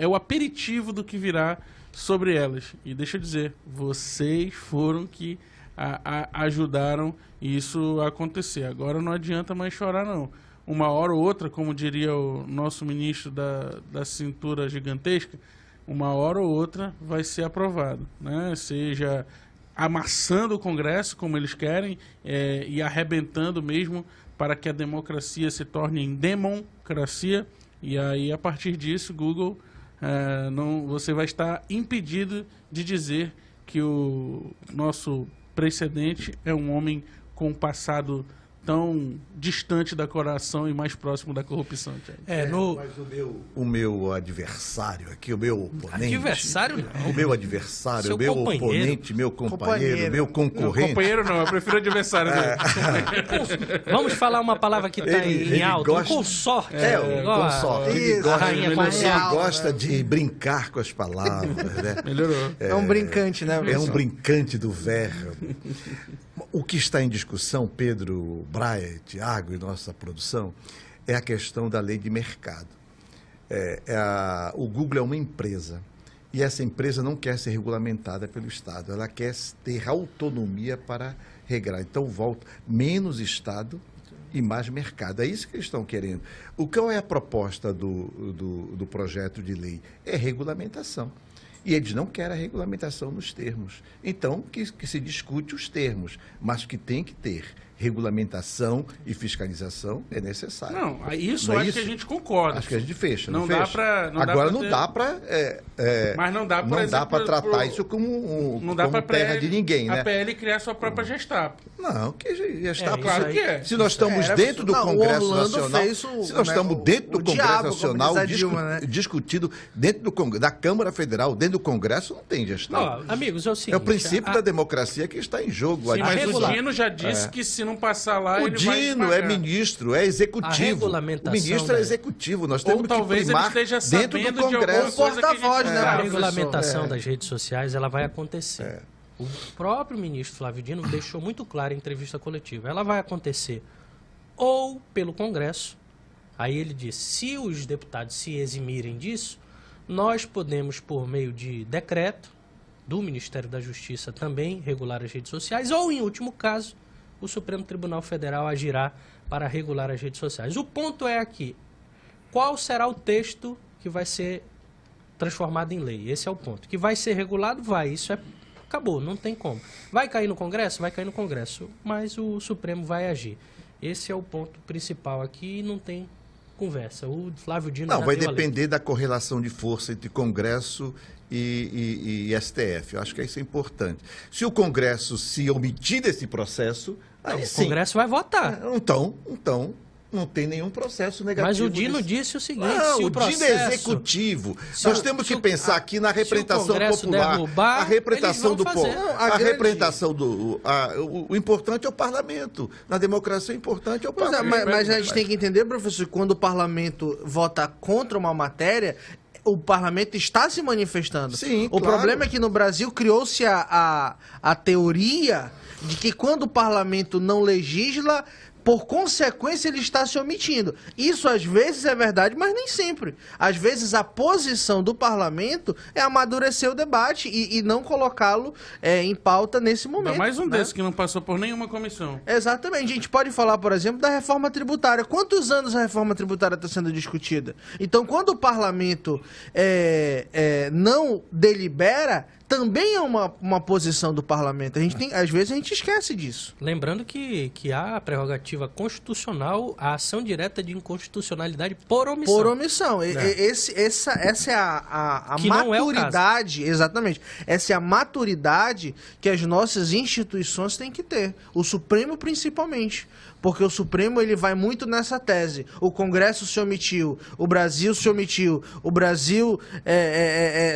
o aperitivo do que virá sobre elas. E deixa eu dizer, vocês foram que ajudaram isso a acontecer. Agora não adianta mais chorar, não. Uma hora ou outra, como diria o nosso ministro da cintura gigantesca, uma hora ou outra vai ser aprovado, né? Seja amassando o Congresso, como eles querem, e arrebentando mesmo para que a democracia se torne em democracia. E aí, a partir disso, Google, você vai estar impedido de dizer que o nosso precedente é um homem com um passado tão distante da corrupção e mais próximo da corrupção. Mas o meu adversário aqui, o meu oponente... Adversário não. O meu adversário, Seu o meu companheiro. oponente, meu companheiro, meu concorrente... Companheiro não, eu prefiro adversário dele. Vamos falar uma palavra que está em alto. gosta- Consorte. o consorte. Ele Isso, gosta, rainha ele consorte. gosta de brincar com as palavras, né? Melhorou. É um brincante, né? É um professor? brincante do verbo. O que está em discussão, Pedro, Braia, Tiago e nossa produção, é a questão da lei de mercado. O Google é uma empresa e essa empresa não quer ser regulamentada pelo Estado, ela quer ter autonomia para regrar. Então, volta menos Estado e mais mercado. É isso que eles estão querendo. Qual é a proposta do projeto de lei? É regulamentação. E eles não querem a regulamentação nos termos. Então, que se discute os termos, mas que tem que ter regulamentação e fiscalização é necessário. Não, isso Não é acho isso? que a gente concorda. Acho que a gente fecha. Não fecha? dá pra- não dá Agora pra não ter- dá para. Mas não dá, por não exemplo, dá para tratar pro- isso como, Não dá como para terra de ninguém, né? a PL criar sua própria Gestapo. Não, que já está. isso Claro aí. que é. Se nós estamos Era dentro do absurdo. Não, o Congresso Orlando Nacional, fez se nós estamos dentro do o Congresso diabo, como Nacional, diz a Dilma, né? discutido dentro da Câmara Federal, dentro do Congresso, não tem gestão. Ó, amigos, é o seguinte... É o princípio da democracia que está em jogo. Sim, mas regular- o Dino já disse que se não passar lá, O ele vai Dino pagar. é ministro, é executivo. A regulamentação O ministro é da- executivo. Nós Ou temos que talvez ele primar esteja dentro sabendo do de alguma Congresso. coisa que a gente Porta-voz, não né, A sabe. professor? regulamentação das redes sociais ela vai acontecer. O próprio ministro Flávio Dino deixou muito claro em entrevista coletiva. Ela vai acontecer ou pelo Congresso. Aí ele disse, se os deputados se eximirem disso, nós podemos, por meio de decreto do Ministério da Justiça, também regular as redes sociais, ou, em último caso, o Supremo Tribunal Federal agirá para regular as redes sociais. O ponto é aqui, qual será o texto que vai ser transformado em lei? Esse é o ponto. Que vai ser regulado? Vai. Isso acabou, não tem como. Vai cair no Congresso? Vai cair no Congresso, mas o Supremo vai agir. Esse é o ponto principal aqui e não tem conversa. O Flávio Dino Não, já vai deu a letra. depender da correlação de força entre Congresso e STF. Eu acho que isso é importante. Se o Congresso se omitir desse processo, aí O sim. Congresso vai votar. Então, não tem nenhum processo negativo. Mas o Dino desse. disse o seguinte, Não, se o o Dino é processo... executivo. se Nós o- temos se que o- pensar aqui na se o representação Congresso popular. derrubar, A representação eles do vão povo. fazer. Não, A grande- representação do. O importante é o parlamento. Na democracia, o importante é o Pois é, parlamento. mas a gente tem que entender, professor, que quando o parlamento vota contra uma matéria, o parlamento está se manifestando. Sim, o claro. problema é que no Brasil criou-se a teoria de que quando o parlamento não legisla, por consequência, ele está se omitindo. Isso às vezes é verdade, mas nem sempre. Às vezes a posição do parlamento é amadurecer o debate e não colocá-lo em pauta nesse momento. Ainda mais um desses que não passou por nenhuma comissão. Exatamente. A gente pode falar, por exemplo, da reforma tributária. Quantos anos a reforma tributária está sendo discutida? Então, quando o parlamento não delibera, também é uma posição do parlamento. Às vezes a gente esquece disso. Lembrando que há a prerrogativa constitucional, a ação direta de inconstitucionalidade por omissão. Por omissão. Essa é a maturidade, exatamente. Essa é a maturidade que as nossas instituições têm que ter. O Supremo, principalmente. Porque o Supremo ele vai muito nessa tese. O Congresso se omitiu, o Brasil se omitiu, o Brasil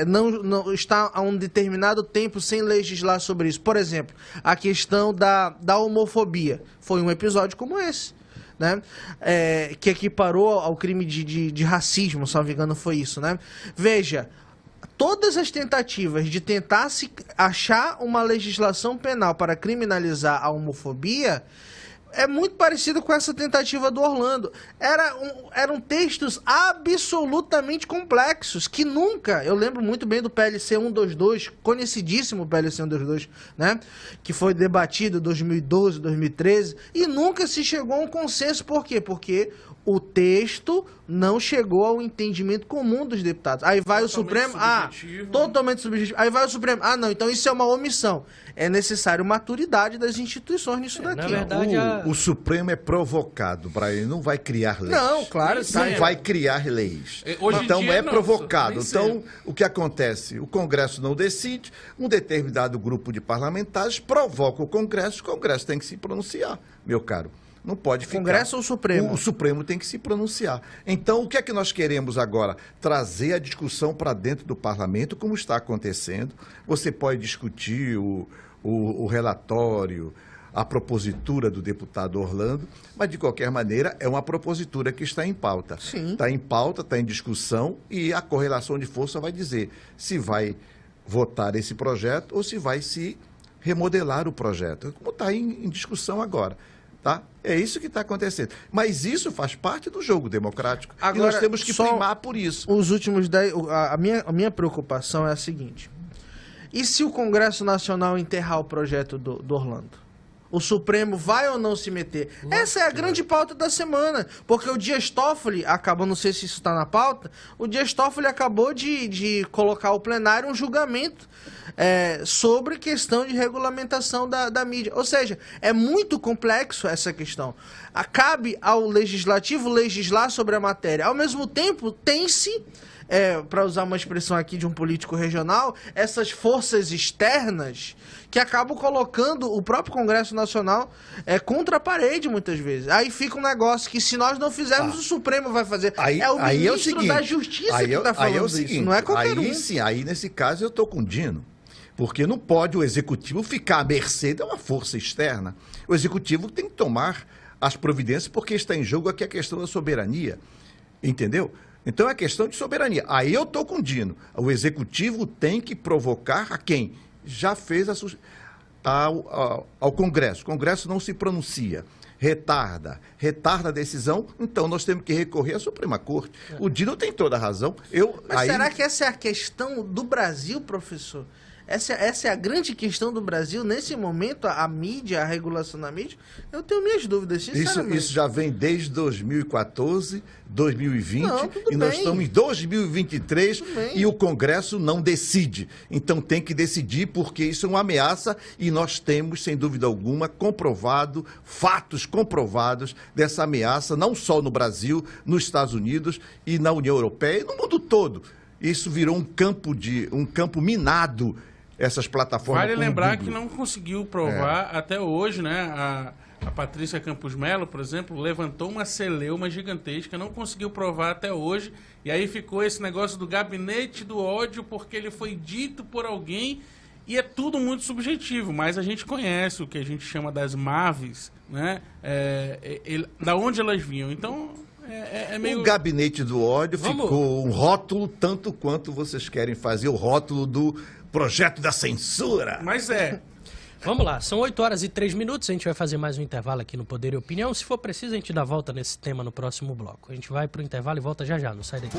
não está há um determinado tempo sem legislar sobre isso. Por exemplo, a questão da homofobia. Foi um episódio como esse. Né? Que equiparou ao crime de racismo, se não me engano foi isso. Né? Veja, todas as tentativas de tentar se achar uma legislação penal para criminalizar a homofobia é muito parecido com essa tentativa do Orlando. Eram textos absolutamente complexos, que nunca... Eu lembro muito bem do PLC 122, conhecidíssimo PLC 122, né? Que foi debatido em 2012, 2013, e nunca se chegou a um consenso. Por quê? Porque o texto não chegou ao entendimento comum dos deputados. Aí vai o Supremo... totalmente subjetivo. Aí vai o Supremo... não, então isso é uma omissão. É necessário maturidade das instituições nisso daqui. Na verdade, o Supremo é provocado, Brian, não vai criar leis. Não, claro. Não vai criar leis. Então é provocado. Então, o que acontece? O Congresso não decide, um determinado grupo de parlamentares provoca o Congresso tem que se pronunciar, meu caro. Não pode ficar. Congresso ou Supremo? O Supremo tem que se pronunciar. Então, o que é que nós queremos agora? Trazer a discussão para dentro do parlamento, como está acontecendo. Você pode discutir o relatório, a propositura do deputado Orlando, mas, de qualquer maneira, é uma propositura que está em pauta. Sim. Está em pauta, está em discussão, e a correlação de força vai dizer se vai votar esse projeto ou se vai se remodelar o projeto, como está em discussão agora. Tá? É isso que está acontecendo. Mas isso faz parte do jogo democrático. Agora, e nós temos que primar por isso. Os últimos 10... A minha preocupação é a seguinte. E se o Congresso Nacional enterrar o projeto do Orlando? O Supremo vai ou não se meter? Essa é a grande pauta da semana. Porque o Dias Toffoli acabou, não sei se isso está na pauta, o Dias Toffoli acabou de colocar ao plenário um julgamento sobre questão de regulamentação da mídia. Ou seja, é muito complexo essa questão. Cabe ao legislativo legislar sobre a matéria. Ao mesmo tempo, tem-se... para usar uma expressão aqui de um político regional, essas forças externas que acabam colocando o próprio Congresso Nacional contra a parede muitas vezes. Aí fica um negócio que se nós não fizermos, o Supremo vai fazer. Aí, é o aí ministro é o seguinte, da Justiça que está falando isso, não é qualquer um. Sim, aí nesse caso eu estou com o Dino. Porque não pode o Executivo ficar à mercê de uma força externa. O Executivo tem que tomar as providências porque está em jogo aqui a questão da soberania. Entendeu? Então é questão de soberania. Aí eu estou com o Dino. O Executivo tem que provocar a quem já fez ao Congresso. O Congresso não se pronuncia. Retarda a decisão, então nós temos que recorrer à Suprema Corte. O Dino tem toda a razão. Mas será que essa é a questão do Brasil, professor? Essa é a grande questão do Brasil, nesse momento, a mídia, a regulação da mídia? Eu tenho minhas dúvidas, sinceramente. Isso já vem desde 2014, 2020, e nós estamos em 2023 e o Congresso não decide. Então tem que decidir porque isso é uma ameaça e nós temos, sem dúvida alguma, fatos comprovados dessa ameaça, não só no Brasil, nos Estados Unidos e na União Europeia e no mundo todo. Isso virou um campo minado, essas plataformas. Vale lembrar que não conseguiu provar até hoje, né? A Patrícia Campos Melo, por exemplo, levantou uma celeuma gigantesca, não conseguiu provar até hoje, e aí ficou esse negócio do gabinete do ódio, porque ele foi dito por alguém, e é tudo muito subjetivo, mas a gente conhece o que a gente chama das MAVs, né? Da onde elas vinham, então... meio... O gabinete do ódio ficou um rótulo tanto quanto vocês querem fazer o rótulo do projeto da censura. Mas Vamos lá, são 8h03, a gente vai fazer mais um intervalo aqui no Poder e Opinião. Se for preciso, a gente dá volta nesse tema no próximo bloco. A gente vai pro intervalo e volta já já, não sai daqui.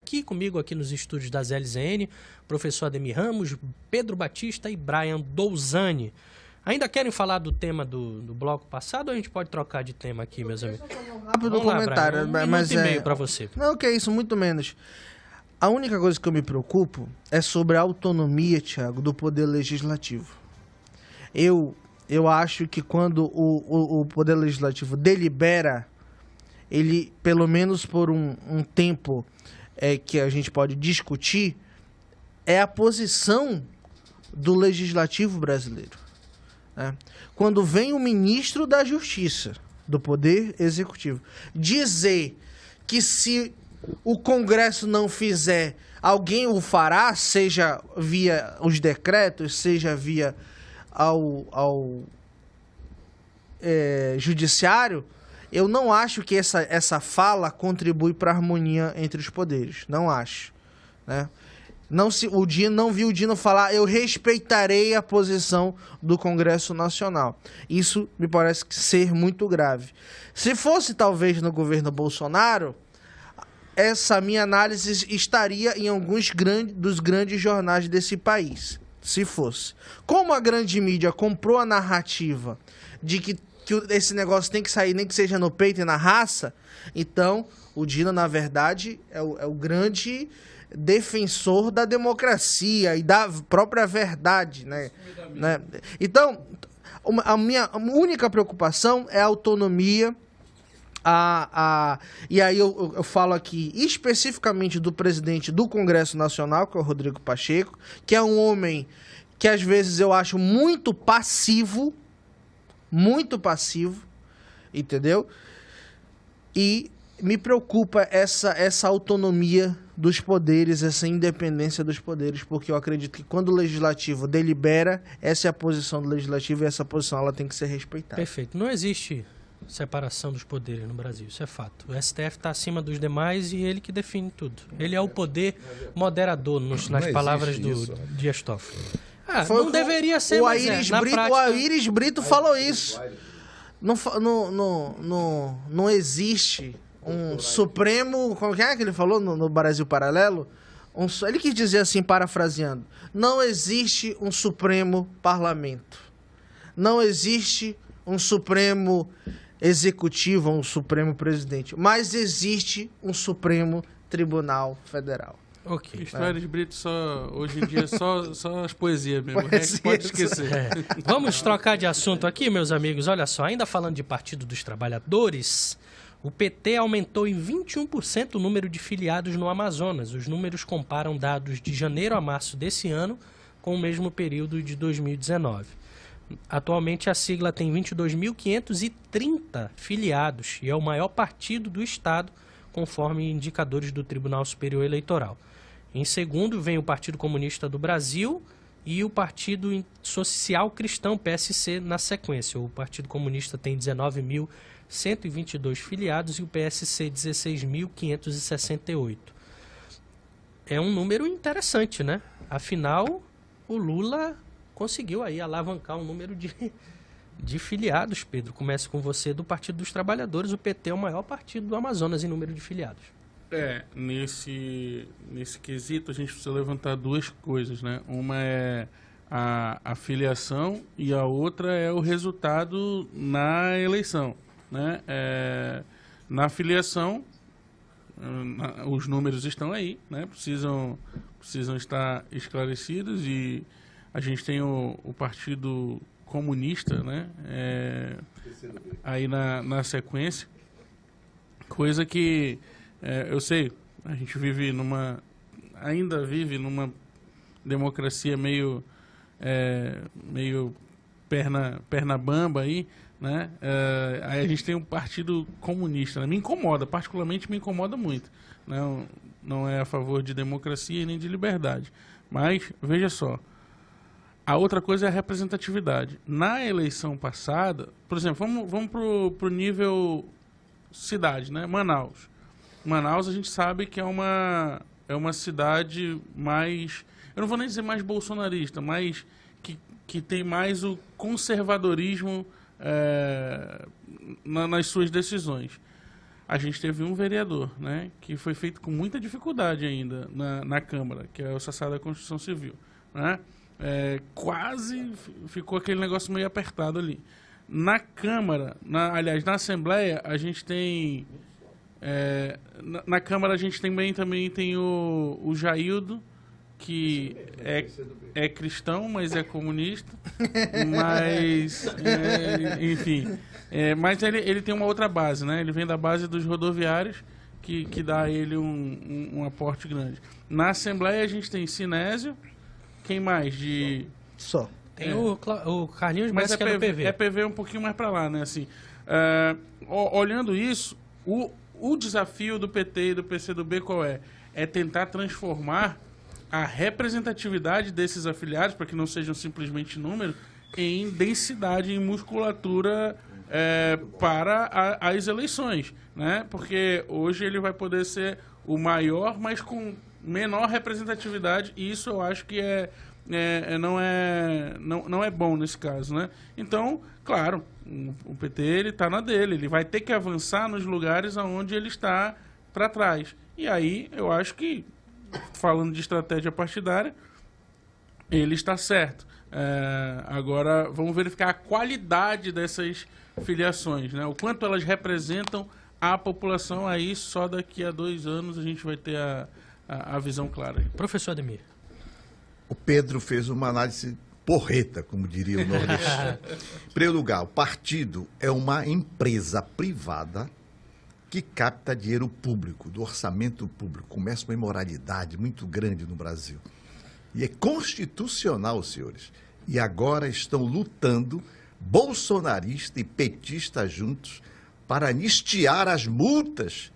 Aqui comigo, aqui nos estúdios da ZLZN, professor Ademir Ramos, Pedro Batista e Brian Douzani. Ainda querem falar do tema do bloco passado ou a gente pode trocar de tema aqui, meus amigos? Rápido comentário, Brian, mas minuto e meio para você. Não, que é isso, muito menos. A única coisa que eu me preocupo é sobre a autonomia, Thiago, do Poder Legislativo. Eu acho que quando o Poder Legislativo delibera, ele, pelo menos por um tempo que a gente pode discutir, é a posição do Legislativo brasileiro. Né? Quando vem o ministro da Justiça, do Poder Executivo, dizer que se o Congresso não fizer, alguém o fará, seja via os decretos, seja via ao judiciário, eu não acho que essa fala contribui para a harmonia entre os poderes. Não acho. Né? O Dino não viu o Dino falar, eu respeitarei a posição do Congresso Nacional. Isso me parece ser muito grave. Se fosse talvez no governo Bolsonaro, essa minha análise estaria em alguns dos grandes jornais desse país. Se fosse. Como a grande mídia comprou a narrativa de que esse negócio tem que sair, nem que seja no peito e na raça, então o Dino, na verdade, é o grande defensor da democracia e da própria verdade, né? Então, a minha única preocupação é a autonomia. E aí eu falo aqui especificamente do presidente do Congresso Nacional, que é o Rodrigo Pacheco, que é um homem que às vezes eu acho muito passivo, entendeu? E me preocupa essa autonomia dos poderes, essa independência dos poderes, porque eu acredito que quando o legislativo delibera, essa é a posição do legislativo e essa posição ela tem que ser respeitada. Perfeito. Não existe separação dos poderes no Brasil, isso é fato. O STF está acima dos demais e ele que define tudo. Ele é o poder moderador, nas palavras do Dias Toffoli. Não deveria ser, o mas Aires na Brito, prática... O Aires Brito falou isso. Não existe um Supremo... Como é que ele falou no Brasil Paralelo? Ele quis dizer assim, parafraseando, não existe um Supremo Parlamento. Não existe um Supremo Executivo, um Supremo Presidente. Mas existe um Supremo Tribunal Federal. Ok. Aires Brito hoje em dia só as poesias mesmo. Pode esquecer. Vamos trocar de assunto aqui, meus amigos. Olha só, ainda falando de Partido dos Trabalhadores, o PT aumentou em 21% o número de filiados no Amazonas. Os números comparam dados de janeiro a março desse ano com o mesmo período de 2019. Atualmente a sigla tem 22.530 filiados e é o maior partido do estado, conforme indicadores do Tribunal Superior Eleitoral. Em segundo vem o Partido Comunista do Brasil e o Partido Social Cristão, PSC, na sequência. O Partido Comunista tem 19.122 filiados e o PSC 16.568. É um número interessante, né? Afinal, o Lula conseguiu aí alavancar um número de filiados, Pedro. Começa com você, do Partido dos Trabalhadores. O PT é o maior partido do Amazonas em número de filiados. Nesse quesito a gente precisa levantar duas coisas, né? Uma é a filiação e a outra é o resultado na eleição, né? Na filiação, os números estão aí, né? Precisam estar esclarecidos e a gente tem o Partido Comunista, né? Aí na sequência, coisa que eu sei, a gente ainda vive numa democracia meio perna bamba aí, né? Aí a gente tem um Partido Comunista, né? Particularmente me incomoda muito, né? Não é a favor de democracia nem de liberdade, mas veja só, a outra coisa é a representatividade. Na eleição passada, por exemplo, vamos pro nível cidade, né? Manaus a gente sabe que é uma cidade mais, eu não vou nem dizer mais bolsonarista, mas que tem mais o conservadorismo nas suas decisões. A gente teve um vereador, né, que foi feito com muita dificuldade ainda na Câmara, que é o Sassá da Constituição Civil, né? Quase ficou aquele negócio meio apertado ali. Na Câmara, aliás, na Assembleia, a gente tem... na Câmara a gente também tem o Jaildo, que é cristão, mas é comunista. Mas, enfim. Mas ele tem uma outra base, né? Ele vem da base dos rodoviários, que dá a ele um aporte grande. Na Assembleia a gente tem Sinésio. Quem mais? Só. Tem o Carlinhos Bessa, que é do PV. É PV um pouquinho mais para lá, né? Assim, olhando isso, o desafio do PT e do PCdoB qual é? É tentar transformar a representatividade desses afiliados, para que não sejam simplesmente número, em densidade, em musculatura para as eleições, né? Porque hoje ele vai poder ser o maior, mas com menor representatividade, e isso eu acho que não é bom nesse caso, né? Então, claro, o PT ele está na dele, ele vai ter que avançar nos lugares onde ele está para trás. E aí eu acho que, falando de estratégia partidária, ele está certo. Agora vamos verificar a qualidade dessas filiações, né? O quanto elas representam a população. Aí só daqui a 2 anos a gente vai ter a visão clara. Professor Ademir. O Pedro fez uma análise porreta, como diria o nordestino. Em primeiro lugar, o partido é uma empresa privada que capta dinheiro público, do orçamento público. Começa uma imoralidade muito grande no Brasil. E é constitucional, senhores. E agora estão lutando, bolsonarista e petista juntos, para anistiar as multas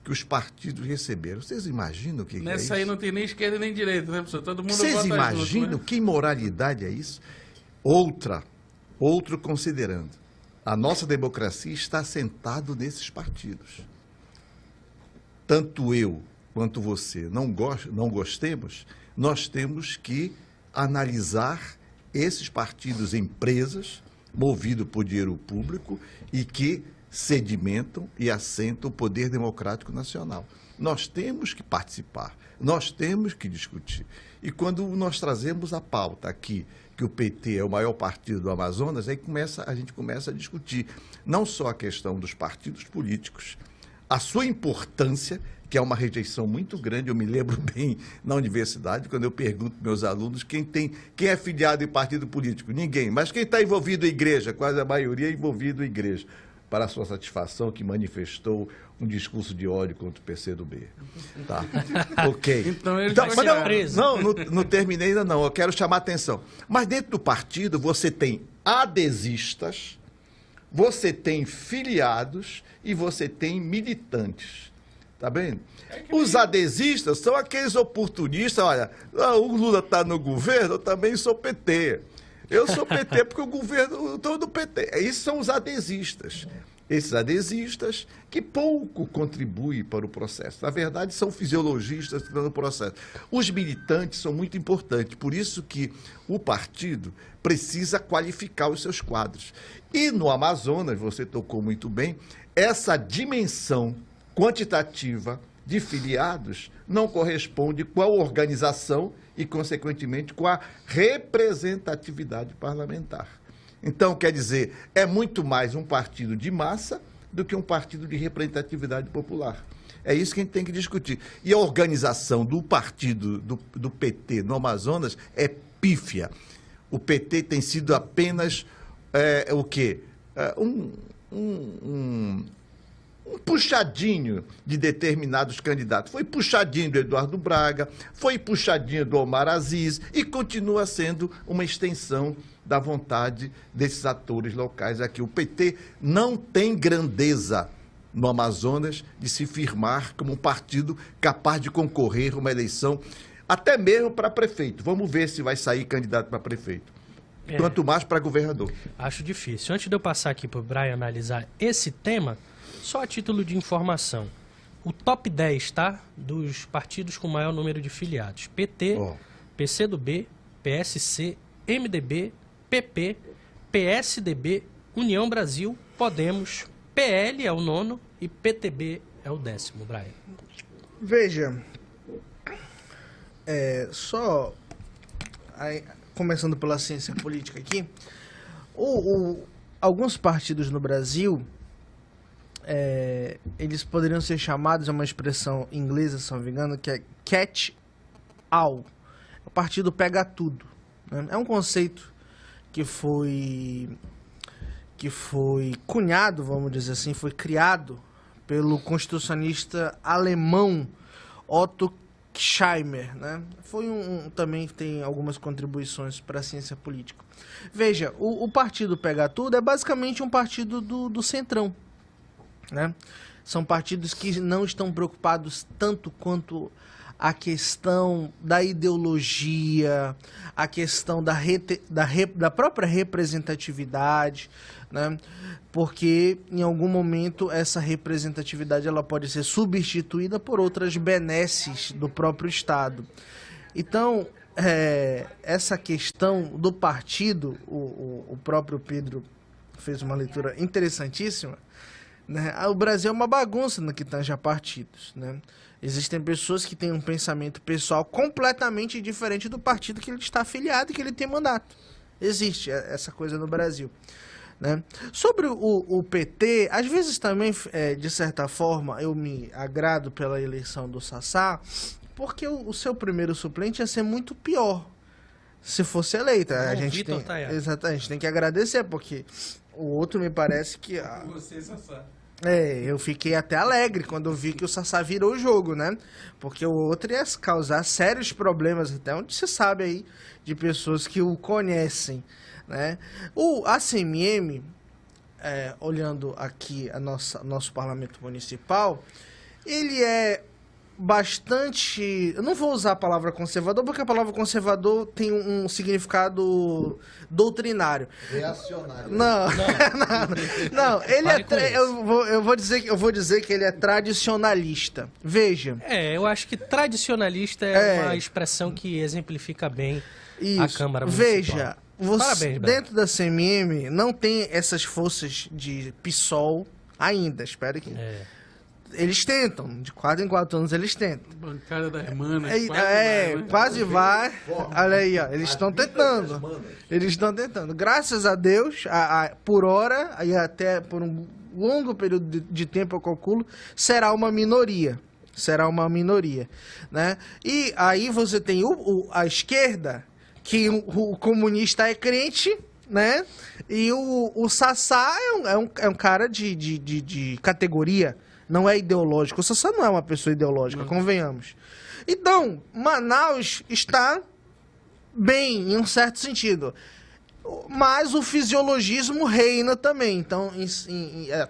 que os partidos receberam. Vocês imaginam o que é isso? Nessa aí não tem nem esquerda nem direita, né, professor? Todo mundo Vocês vota imaginam junto, né? que imoralidade é isso? Outro considerando. A nossa democracia está assentada nesses partidos. Tanto eu quanto você não gostemos, nós temos que analisar esses partidos empresas, movidos por dinheiro público e que sedimentam e assentam o poder democrático nacional. Nós temos que participar, nós temos que discutir. E quando nós trazemos a pauta aqui, que o PT é o maior partido do Amazonas, aí a gente começa a discutir não só a questão dos partidos políticos, a sua importância, que é uma rejeição muito grande. Eu me lembro bem na universidade, quando eu pergunto para meus alunos quem é filiado em partido político. Ninguém. Mas quem está envolvido em igreja? Quase a maioria é envolvido em igreja. Para a sua satisfação, que manifestou um discurso de ódio contra o PCdoB. Tá. Ok. Então ele Então, vai mas ser preso. não terminei ainda não. Eu quero chamar a atenção. Mas dentro do partido você tem adesistas, você tem filiados e você tem militantes. Tá vendo? Os adesistas são aqueles oportunistas. Olha, o Lula está no governo, eu também sou PT. Eu sou PT porque o governo estou do PT. Esses são os adesistas. Esses adesistas que pouco contribuem para o processo. Na verdade, são fisiologistas que estão no processo. Os militantes são muito importantes. Por isso que o partido precisa qualificar os seus quadros. E no Amazonas, você tocou muito bem, essa dimensão quantitativa de filiados não corresponde com a organização e, consequentemente, com a representatividade parlamentar. Então, quer dizer, é muito mais um partido de massa do que um partido de representatividade popular. É isso que a gente tem que discutir. E a organização do partido do PT no Amazonas é pífia. O PT tem sido apenas o quê? Um puxadinho de determinados candidatos. Foi puxadinho do Eduardo Braga, foi puxadinho do Omar Aziz e continua sendo uma extensão da vontade desses atores locais aqui. O PT não tem grandeza no Amazonas de se firmar como um partido capaz de concorrer a uma eleição, até mesmo para prefeito. Vamos ver se vai sair candidato para prefeito. Quanto mais para governador. Acho difícil. Antes de eu passar aqui para o Brian analisar esse tema, só a título de informação, o top 10, tá? Dos partidos com maior número de filiados. PT, PCdoB, PSC, MDB, PP, PSDB, União Brasil, Podemos, PL é o 9º e PTB é o 10º, Brian. Veja, começando pela ciência política aqui, alguns partidos no Brasil, eles poderiam ser chamados, é uma expressão inglesa, se não me engano, que é catch-all. O partido pega tudo, né? É um conceito que foi cunhado, vamos dizer assim, foi criado pelo constitucionalista alemão Otto Scheimer, né? Também tem algumas contribuições para a ciência política. Veja, o partido Pega Tudo é basicamente um partido do centrão, né? São partidos que não estão preocupados tanto quanto a questão da ideologia, a questão da própria representatividade, né? Porque em algum momento essa representatividade ela pode ser substituída por outras benesses do próprio Estado. Então, essa questão do partido, o próprio Pedro fez uma leitura interessantíssima, né? O Brasil é uma bagunça no que tange a partidos, né? Existem pessoas que têm um pensamento pessoal completamente diferente do partido que ele está afiliado e que ele tem mandato. Existe essa coisa no Brasil, né? Sobre o PT, às vezes também, de certa forma, eu me agrado pela eleição do Sassá, porque o seu primeiro suplente ia ser muito pior se fosse eleito. A gente tem que agradecer, porque o outro me parece que... Você, Sassá. Eu fiquei até alegre quando eu vi que o Sassá virou o jogo, né? Porque o outro ia causar sérios problemas, até onde se sabe aí, de pessoas que o conhecem, né? O ACMM, olhando aqui nosso parlamento municipal, ele é bastante... Eu não vou usar a palavra conservador, porque a palavra conservador tem um significado doutrinário. Reacionário. Não, ele eu vou dizer que ele é tradicionalista. Veja. Eu acho que tradicionalista é uma expressão que exemplifica bem a Câmara Municipal. Veja, Parabéns, dentro da CMM não tem essas forças de PSOL ainda, espero que... Eles tentam, de 4 em 4 anos eles tentam. Bancada das manas. Quase vai. Olha aí, ó, eles estão tentando. Eles estão tentando. Graças a Deus, por hora, e até por um longo período de tempo, eu calculo, será uma minoria. Né? E aí você tem a esquerda, que o comunista é crente, né? E o Sassá é um cara de categoria. Não é ideológico. O Sassá não é uma pessoa ideológica, convenhamos. Então, Manaus está bem, em um certo sentido. Mas o fisiologismo reina também. Então,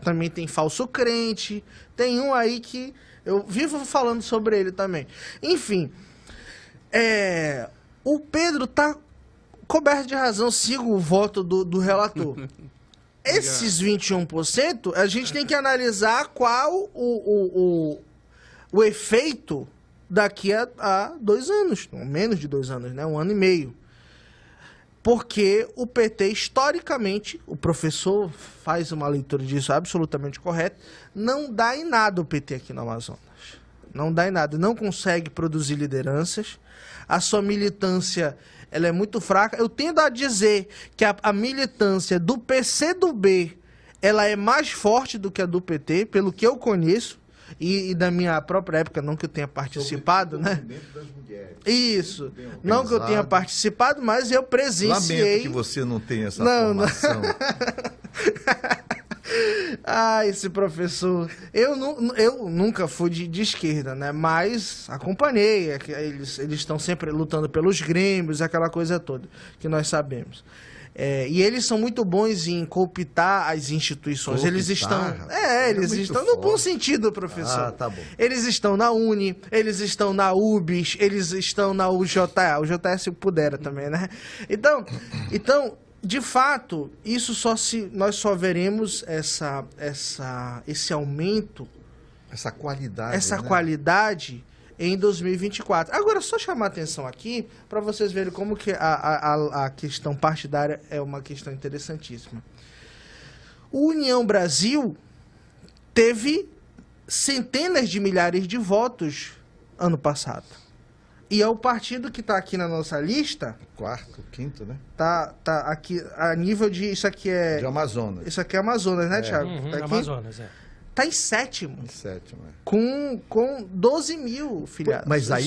também tem falso crente. Tem um aí que eu vivo falando sobre ele também. Enfim, o Pedro está coberto de razão. Sigo o voto do relator. Esses 21%, a gente tem que analisar qual o efeito daqui a 2 anos, ou menos de 2 anos, né? 1 ano e meio. Porque o PT, historicamente, o professor faz uma leitura disso absolutamente correta, não dá em nada o PT aqui no Amazonas. Não dá em nada. Não consegue produzir lideranças. A sua militância... ela é muito fraca. Eu tendo a dizer que a militância do PCdoB, ela é mais forte do que a do PT, pelo que eu conheço, e da minha própria época, não que eu tenha participado, né? Das mulheres. Isso. Não que eu tenha participado, mas eu presenciei... Lamento que você não tenha essa formação. Esse professor... Eu nunca fui de esquerda, né? Mas acompanhei. Eles estão sempre lutando pelos grêmios, aquela coisa toda que nós sabemos. E eles são muito bons em cooptar as instituições. Eles estão no bom sentido, professor. Tá bom. Eles estão na Uni, eles estão na UBS, eles estão na UJA. O JA se pudera também, né? Então, de fato, nós só veremos esse aumento, essa qualidade, qualidade em 2024. Agora, só chamar a atenção aqui para vocês verem como que a questão partidária é uma questão interessantíssima. O União Brasil teve centenas de milhares de votos ano passado. E é o partido que está aqui na nossa lista... 4º, 5º, né? Tá aqui a nível de... Isso aqui é... De Amazonas. Isso aqui é Amazonas, né, Thiago? Tá aqui? Amazonas, Tá em 7º. Em 7º, Com 12 mil filiados. Mas aí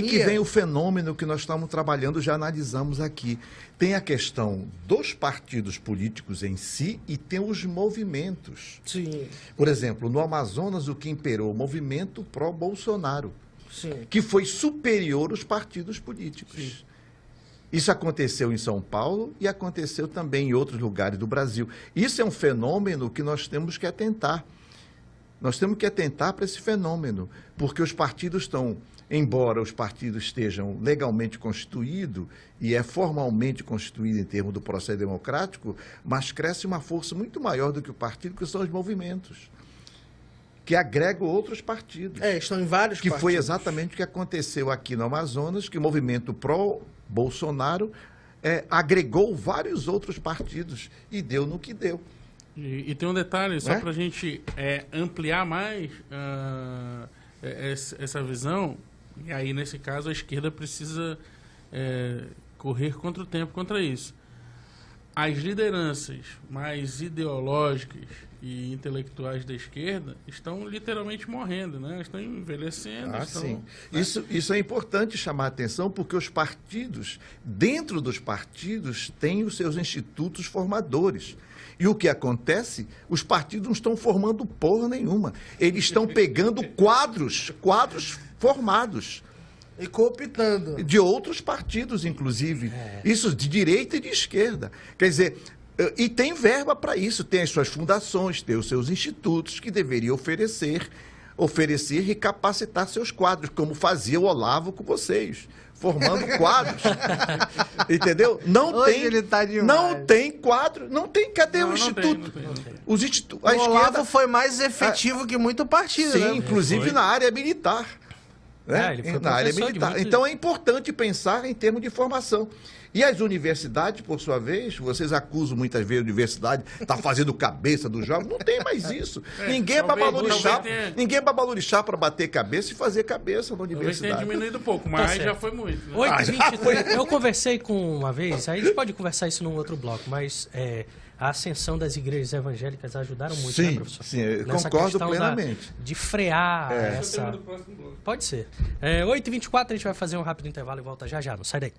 que vem o fenômeno que nós estamos trabalhando, já analisamos aqui. Tem a questão dos partidos políticos em si e tem os movimentos. Sim. Por exemplo, no Amazonas, o que imperou? O movimento pró-Bolsonaro. Sim. Que foi superior aos partidos políticos. Sim. Isso aconteceu em São Paulo e aconteceu também em outros lugares do Brasil. Isso é um fenômeno que nós temos que atentar. Nós temos que atentar para esse fenômeno, porque os partidos estão, embora os partidos estejam legalmente constituídos e é formalmente constituído em termos do processo democrático, mas cresce uma força muito maior do que o partido, que são os movimentos, que agregam outros partidos. Estão em vários partidos. Que foi exatamente o que aconteceu aqui no Amazonas, que o movimento pró-Bolsonaro agregou vários outros partidos e deu no que deu. E tem um detalhe, só para a gente ampliar mais essa visão, e aí nesse caso a esquerda precisa correr contra o tempo contra isso. As lideranças mais ideológicas e intelectuais da esquerda estão literalmente morrendo, né? Estão envelhecendo. Sim. Isso é importante chamar a atenção, porque os partidos, dentro dos partidos, têm os seus institutos formadores. E o que acontece? Os partidos não estão formando porra nenhuma. Eles estão pegando quadros formados. E cooptando. De outros partidos, inclusive. Isso de direita e de esquerda. Quer dizer, e tem verba para isso. Tem as suas fundações, tem os seus institutos que deveriam oferecer e capacitar seus quadros, como fazia o Olavo com vocês. Formando quadros. Entendeu? Não tem quadro. Não tem. Cadê o instituto? Os institutos. O Olavo foi mais efetivo que muito partido, sim, né? inclusive na área militar. Né? Ele foi na área professor militar. de muito... Então é importante pensar em termos de formação. E as universidades, por sua vez, vocês acusam muitas vezes a universidade está fazendo cabeça dos jovens. Não tem mais isso. Ninguém é babalorixá para bater cabeça e fazer cabeça na universidade. Talvez tenha diminuído um pouco, mas já foi muito. Né? 8h23. Eu conversei com uma vez, aí a gente pode conversar isso num outro bloco, mas a ascensão das igrejas evangélicas ajudaram muito, sim, né, professor? Sim, eu nessa concordo plenamente. De frear essa... Pode ser. 8h24, a gente vai fazer um rápido intervalo e volta já já. Não sai daí.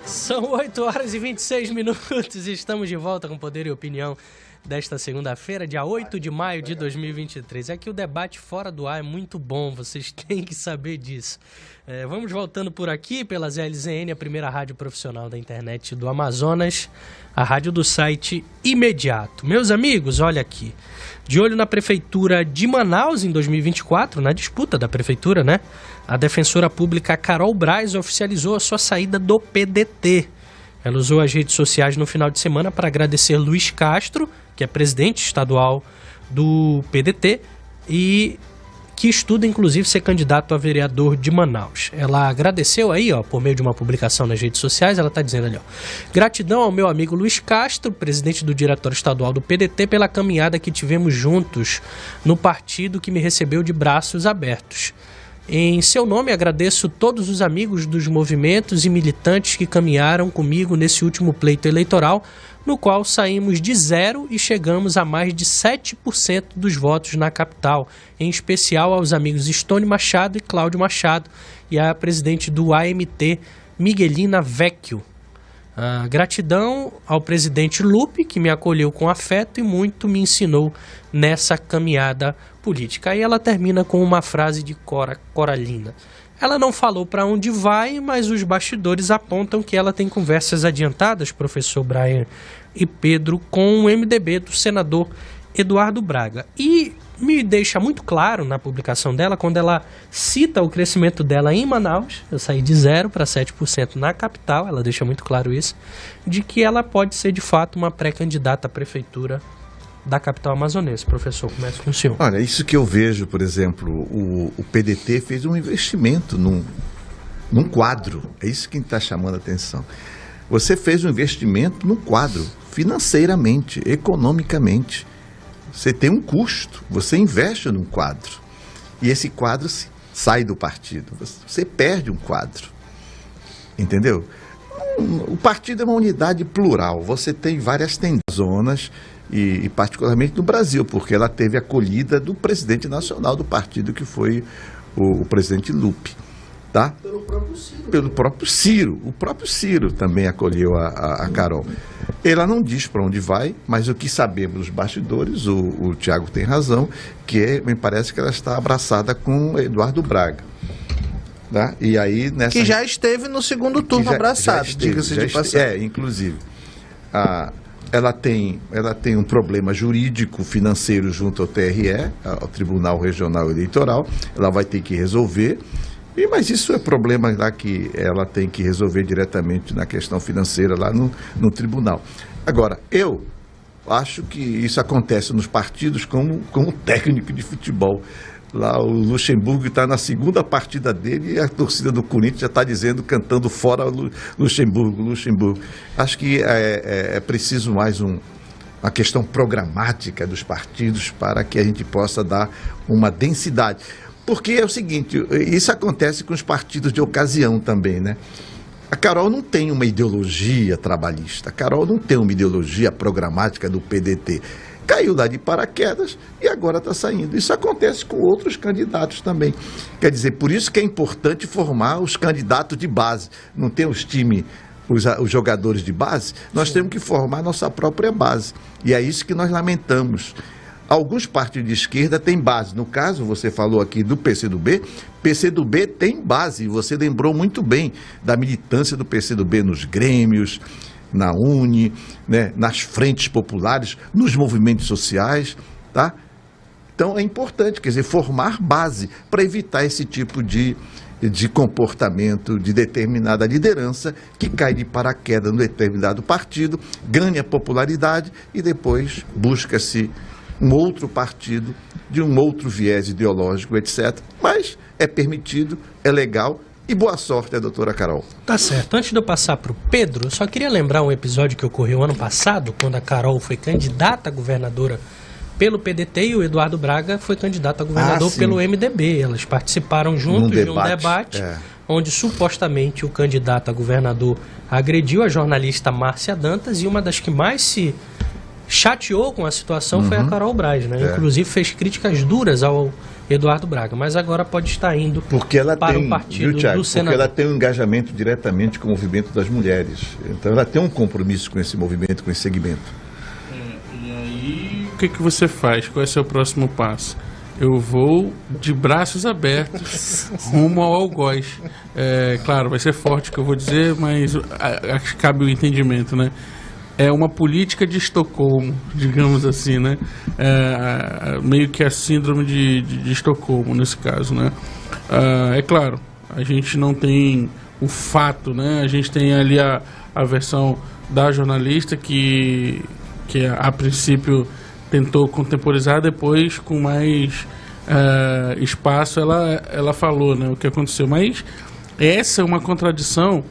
São 8h26 e estamos de volta com Poder e Opinião desta segunda-feira, dia 8 de maio de 2023. É que o debate fora do ar é muito bom, vocês têm que saber disso. Vamos voltando por aqui pela ZLZN, a primeira rádio profissional da internet do Amazonas, a rádio do site Imediato. Meus amigos, olha aqui, de olho na Prefeitura de Manaus em 2024, na disputa da Prefeitura, né? A defensora pública Carol Braz oficializou a sua saída do PDT. Ela usou as redes sociais no final de semana para agradecer Luiz Castro, que é presidente estadual do PDT e que estuda inclusive ser candidato a vereador de Manaus. Ela agradeceu aí, ó, por meio de uma publicação nas redes sociais, ela está dizendo ali, ó: gratidão ao meu amigo Luiz Castro, presidente do Diretório Estadual do PDT, pela caminhada que tivemos juntos no partido, que me recebeu de braços abertos. Em seu nome, agradeço todos os amigos dos movimentos e militantes que caminharam comigo nesse último pleito eleitoral, no qual saímos de 0 e chegamos a mais de 7% dos votos na capital, em especial aos amigos Stone Machado e Cláudio Machado e à presidente do AMT, Miguelina Vecchio. Gratidão ao presidente Lupe, que me acolheu com afeto e muito me ensinou nessa caminhada política. Aí ela termina com uma frase de Coralina. Ela não falou para onde vai, mas os bastidores apontam que ela tem conversas adiantadas, professor Brian e Pedro, com o MDB do senador Eduardo Braga. E me deixa muito claro na publicação dela, quando ela cita o crescimento dela em Manaus, eu saí de 0 para 7% na capital, ela deixa muito claro isso, de que ela pode ser de fato uma pré-candidata à prefeitura da capital amazonense. Professor, começa com o senhor. Olha, isso que eu vejo, por exemplo, o PDT fez um investimento num quadro, é isso que está chamando a atenção. Você fez um investimento num quadro, financeiramente, economicamente. Você tem um custo, você investe num quadro. E esse quadro sai do partido. Você perde um quadro. Entendeu? O partido é uma unidade plural. Você tem várias zonas, e particularmente no Brasil, porque ela teve a acolhida do presidente nacional do partido, que foi o presidente Lupe. Tá? Pelo próprio Ciro. Pelo próprio Ciro. O próprio Ciro também acolheu a Carol. Ela não diz para onde vai, mas o que sabemos dos bastidores, o Tiago tem razão, que me parece que ela está abraçada com Eduardo Braga. Tá? E aí, que já esteve no segundo turno abraçado, diga-se de passagem. Inclusive. Ela tem um problema jurídico financeiro junto ao TRE, ao Tribunal Regional Eleitoral. Ela vai ter que resolver. Mas isso é problema lá que ela tem que resolver diretamente na questão financeira lá no tribunal. Agora, eu acho que isso acontece nos partidos como técnico de futebol. Lá o Luxemburgo está na segunda partida dele e a torcida do Corinthians já está cantando fora Luxemburgo. Acho que é preciso mais uma questão programática dos partidos para que a gente possa dar uma densidade. Porque é o seguinte, isso acontece com os partidos de ocasião também, né? A Carol não tem uma ideologia trabalhista, a Carol não tem uma ideologia programática do PDT. Caiu lá de paraquedas e agora está saindo. Isso acontece com outros candidatos também. Quer dizer, por isso que é importante formar os candidatos de base. Não tem os times, os jogadores de base, nós temos que formar nossa própria base. E é isso que nós lamentamos. Alguns partidos de esquerda têm base. No caso, você falou aqui do PCdoB. PCdoB tem base. Você lembrou muito bem da militância do PCdoB nos grêmios, na UNE, né, nas frentes populares, nos movimentos sociais. Tá? Então, é importante, quer dizer, formar base para evitar esse tipo de comportamento de determinada liderança que cai de paraquedas num determinado partido, ganha popularidade e depois busca-se um outro partido, de um outro viés ideológico, etc. Mas é permitido, é legal e boa sorte, doutora Carol. Tá certo. Antes de eu passar para o Pedro, eu só queria lembrar um episódio que ocorreu ano passado, quando a Carol foi candidata a governadora pelo PDT e o Eduardo Braga foi candidato a governador pelo MDB. Elas participaram juntos de um debate onde supostamente o candidato a governador agrediu a jornalista Márcia Dantas e uma das que mais se chateou com a situação foi a Carol Braz, né? Inclusive fez críticas duras ao Eduardo Braga, mas agora pode estar indo para o partido do senador. Porque ela tem um engajamento diretamente com o movimento das mulheres. Então ela tem um compromisso com esse movimento, com esse segmento. E aí, o que você faz? Qual é o seu próximo passo? Eu vou de braços abertos rumo ao algoz. Claro, vai ser forte o que eu vou dizer, mas acho que cabe o entendimento, né? É uma política de Estocolmo, digamos assim, né? Meio que a síndrome de Estocolmo, nesse caso, né? É claro, a gente não tem o fato, né? A gente tem ali a versão da jornalista que a princípio tentou contemporizar, depois com mais espaço ela falou, né, o que aconteceu. Mas essa é uma contradição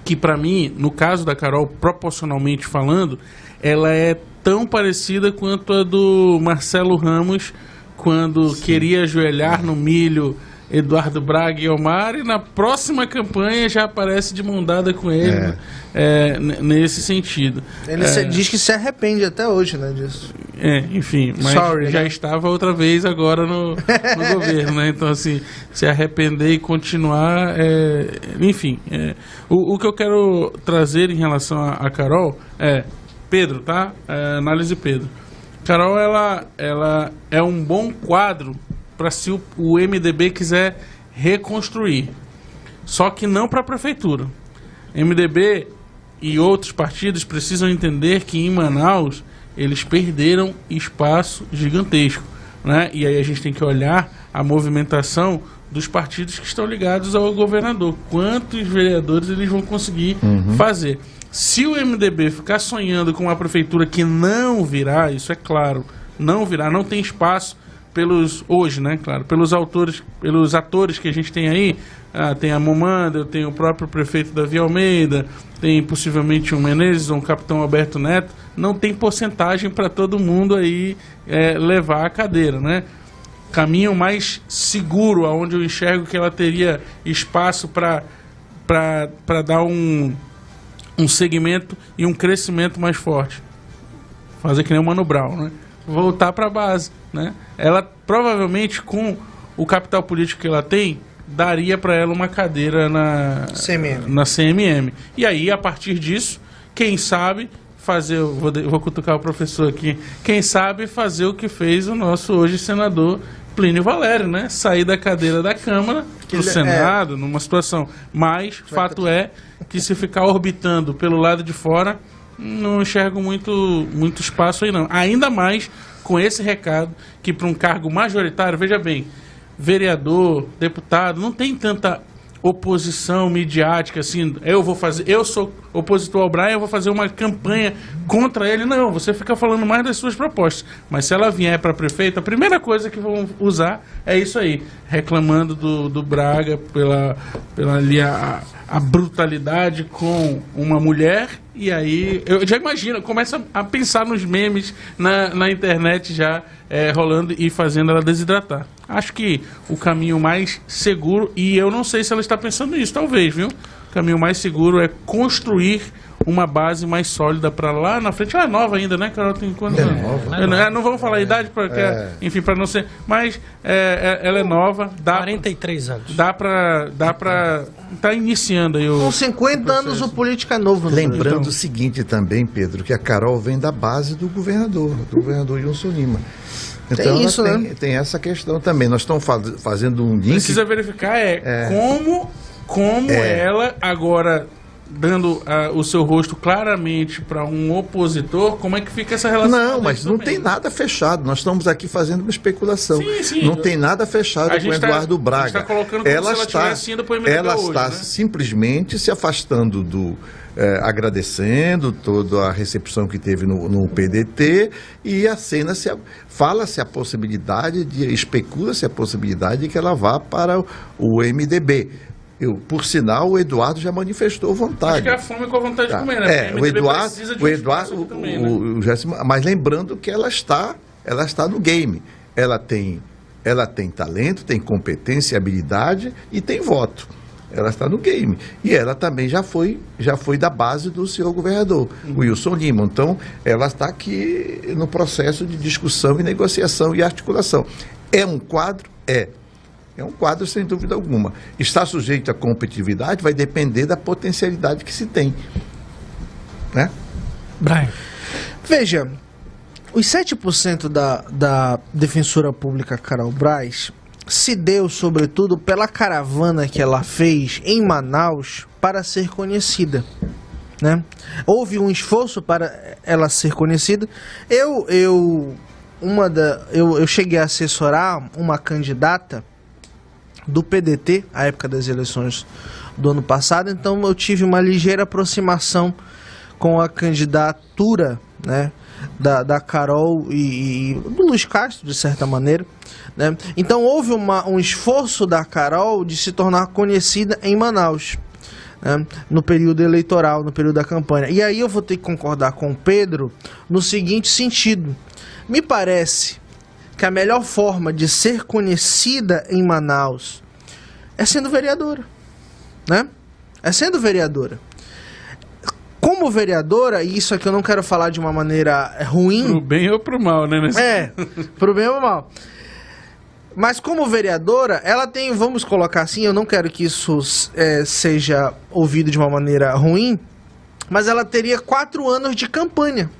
que, para mim, no caso da Carol, proporcionalmente falando, ela é tão parecida quanto a do Marcelo Ramos quando queria ajoelhar no milho Eduardo Braga e Omar, e na próxima campanha já aparece de mão dada com ele, nesse sentido. Ele diz que se arrepende até hoje, né, disso. Enfim, mas já estava outra vez agora no governo, né? Então, assim, se arrepender e continuar, enfim. O que eu quero trazer em relação a Carol é, Pedro, tá? Análise Pedro. Carol, ela é um bom quadro para se o MDB quiser reconstruir. Só que não para a prefeitura. MDB e outros partidos precisam entender que em Manaus eles perderam espaço gigantesco, né? E aí a gente tem que olhar a movimentação dos partidos que estão ligados ao governador. Quantos vereadores eles vão conseguir fazer? Se o MDB ficar sonhando com uma prefeitura que não virá, isso é claro, não virá, não tem espaço hoje, né, claro, pelos atores que a gente tem aí, tem a Momanda, tem o próprio prefeito Davi Almeida, tem possivelmente um Menezes ou um capitão Alberto Neto, não tem porcentagem para todo mundo aí levar a cadeira, né? Caminho mais seguro, aonde eu enxergo que ela teria espaço para dar um segmento e um crescimento mais forte. Fazer que nem o Mano Brown, né? Voltar para a base, né? Ela provavelmente, com o capital político que ela tem, daria para ela uma cadeira na CMM. E aí, a partir disso, quem sabe fazer, vou cutucar o professor aqui, quem sabe fazer o que fez o nosso hoje senador Plínio Valério, né? Sair da cadeira da Câmara para o Senado, numa situação. Mas, fato é que se ficar orbitando pelo lado de fora, não enxergo muito espaço aí não. Ainda mais com esse recado que para um cargo majoritário, veja bem, vereador, deputado, não tem tanta oposição midiática assim, eu sou opositor ao Brian, eu vou fazer uma campanha contra ele. Não, você fica falando mais das suas propostas. Mas se ela vier para prefeito, a primeira coisa que vão usar é isso aí, reclamando do Braga pela ali a brutalidade com uma mulher. E aí, eu já imagino, começa a pensar nos memes na internet já rolando e fazendo ela desidratar. Acho que o caminho mais seguro, e eu não sei se ela está pensando nisso, talvez, viu? O caminho mais seguro é construir uma base mais sólida para lá na frente. Ela é nova ainda, né, Carol? Tem quantos anos? Nova. Não vamos falar a idade, porque, enfim, para não ser... Mas ela é nova. 43 anos. Dá para tá iniciando aí o... Com 50 anos o político é novo. Lembrando o seguinte também, Pedro, que a Carol vem da base do governador Wilson Lima. Então tem isso, né? Tem essa questão também. Nós estamos fazendo um link... Precisa verificar como ela agora... dando o seu rosto claramente para um opositor, como é que fica essa relação? Não, mas não tem nada fechado. Nós estamos aqui fazendo uma especulação. Sim, não tem nada fechado com o Eduardo Braga. A gente está colocando como se ela estivesse indo para o MDB ela hoje, está né? simplesmente se afastando agradecendo toda a recepção que teve no PDT, e a cena fala-se a possibilidade especula-se a possibilidade de que ela vá para o MDB. Por sinal, o Eduardo já manifestou vontade. Acho que é a fome com a vontade de comer, né? O Eduardo, também, né? Mas lembrando que ela está no game. Ela tem talento, tem competência, habilidade e tem voto. Ela está no game. E ela também já foi da base do senhor governador, Wilson Lima. Então, ela está aqui no processo de discussão e negociação e articulação. É um quadro? É um quadro, sem dúvida alguma. Está sujeito à competitividade, vai depender da potencialidade que se tem. Né? Brian. Veja, os 7% da defensora pública Carol Braz se deu, sobretudo, pela caravana que ela fez em Manaus para ser conhecida. Né? Houve um esforço para ela ser conhecida. Eu cheguei a assessorar uma candidata do PDT, à época das eleições do ano passado, então eu tive uma ligeira aproximação com a candidatura, né, da Carol e do Luiz Castro, de certa maneira, né? Então houve um esforço da Carol de se tornar conhecida em Manaus, né, no período eleitoral, no período da campanha. E aí eu vou ter que concordar com o Pedro no seguinte sentido: me parece que a melhor forma de ser conhecida em Manaus é sendo vereadora, né? É sendo vereadora. Como vereadora, e isso aqui eu não quero falar de uma maneira ruim... Pro bem ou pro mal, né? Pro bem ou pro mal. Mas como vereadora, ela tem, vamos colocar assim, eu não quero que isso seja ouvido de uma maneira ruim, mas ela teria 4 anos de campanha.